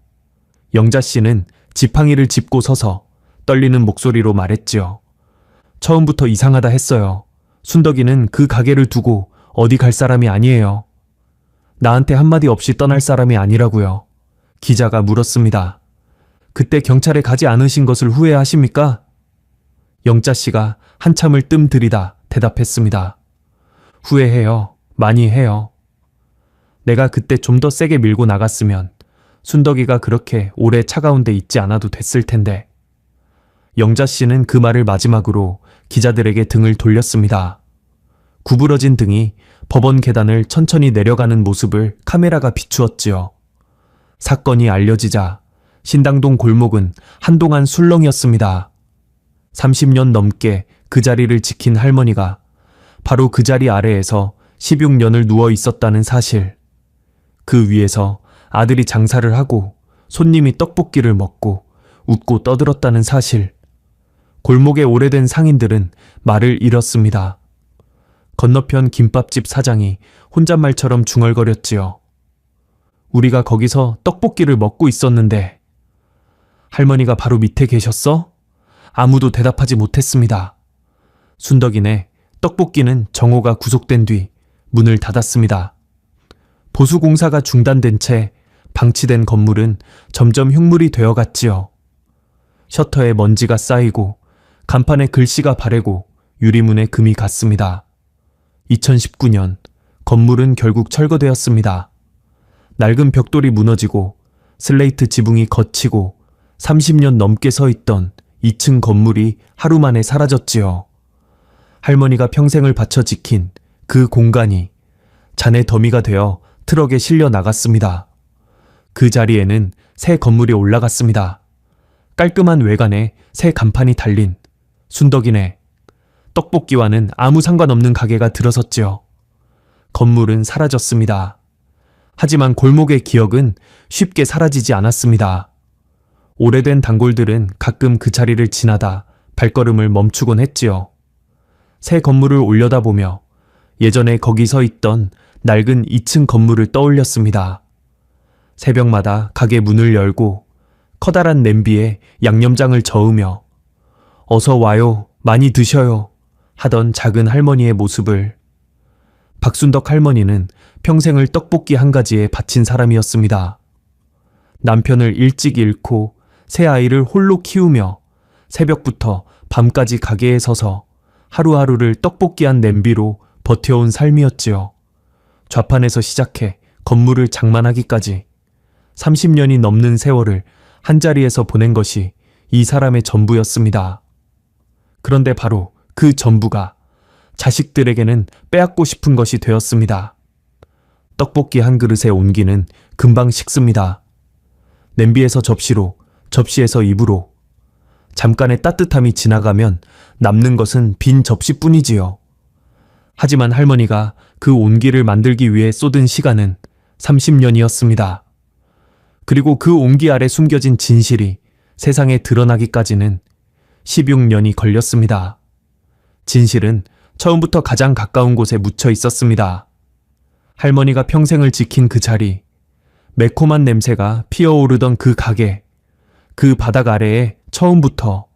영자 씨는 지팡이를 짚고 서서 떨리는 목소리로 말했지요. 처음부터 이상하다 했어요. 순덕이는 그 가게를 두고 어디 갈 사람이 아니에요. 나한테 한마디 없이 떠날 사람이 아니라고요. 기자가 물었습니다. 그때 경찰에 가지 않으신 것을 후회하십니까? 영자 씨가 한참을 뜸 들이다 대답했습니다. 후회해요. 많이 해요. 내가 그때 좀 더 세게 밀고 나갔으면 순덕이가 그렇게 오래 차가운 데 있지 않아도 됐을 텐데. 영자 씨는 그 말을 마지막으로 기자들에게 등을 돌렸습니다. 구부러진 등이 법원 계단을 천천히 내려가는 모습을 카메라가 비추었지요. 사건이 알려지자 신당동 골목은 한동안 술렁이었습니다. 30년 넘게 그 자리를 지킨 할머니가 바로 그 자리 아래에서 16년을 누워 있었다는 사실. 그 위에서 아들이 장사를 하고 손님이 떡볶이를 먹고 웃고 떠들었다는 사실. 골목의 오래된 상인들은 말을 잃었습니다. 건너편 김밥집 사장이 혼잣말처럼 중얼거렸지요. 우리가 거기서 떡볶이를 먹고 있었는데. 할머니가 바로 밑에 계셨어? 아무도 대답하지 못했습니다. 순덕이네 떡볶이는 정호가 구속된 뒤 문을 닫았습니다. 보수공사가 중단된 채 방치된 건물은 점점 흉물이 되어갔지요. 셔터에 먼지가 쌓이고 간판에 글씨가 바래고 유리문에 금이 갔습니다. 2019년 건물은 결국 철거되었습니다. 낡은 벽돌이 무너지고 슬레이트 지붕이 걷히고 30년 넘게 서 있던 2층 건물이 하루 만에 사라졌지요. 할머니가 평생을 바쳐 지킨 그 공간이 잔해 더미가 되어 트럭에 실려 나갔습니다. 그 자리에는 새 건물이 올라갔습니다. 깔끔한 외관에 새 간판이 달린 순덕이네. 떡볶이와는 아무 상관없는 가게가 들어섰지요. 건물은 사라졌습니다. 하지만 골목의 기억은 쉽게 사라지지 않았습니다. 오래된 단골들은 가끔 그 자리를 지나다 발걸음을 멈추곤 했지요. 새 건물을 올려다보며 예전에 거기 서 있던 낡은 2층 건물을 떠올렸습니다. 새벽마다 가게 문을 열고 커다란 냄비에 양념장을 저으며 어서 와요, 많이 드셔요 하던 작은 할머니의 모습을. 박순덕 할머니는 평생을 떡볶이 한 가지에 바친 사람이었습니다. 남편을 일찍 잃고 새 아이를 홀로 키우며 새벽부터 밤까지 가게에 서서 하루하루를 떡볶이 한 냄비로 버텨온 삶이었지요. 좌판에서 시작해 건물을 장만하기까지 30년이 넘는 세월을 한자리에서 보낸 것이 이 사람의 전부였습니다. 그런데 바로 그 전부가 자식들에게는 빼앗고 싶은 것이 되었습니다. 떡볶이 한 그릇의 온기는 금방 식습니다. 냄비에서 접시로, 접시에서 입으로. 잠깐의 따뜻함이 지나가면 남는 것은 빈 접시뿐이지요. 하지만 할머니가 그 온기를 만들기 위해 쏟은 시간은 30년이었습니다. 그리고 그 온기 아래 숨겨진 진실이 세상에 드러나기까지는 16년이 걸렸습니다. 진실은 처음부터 가장 가까운 곳에 묻혀 있었습니다. 할머니가 평생을 지킨 그 자리, 매콤한 냄새가 피어오르던 그 가게, 그 바닥 아래에 처음부터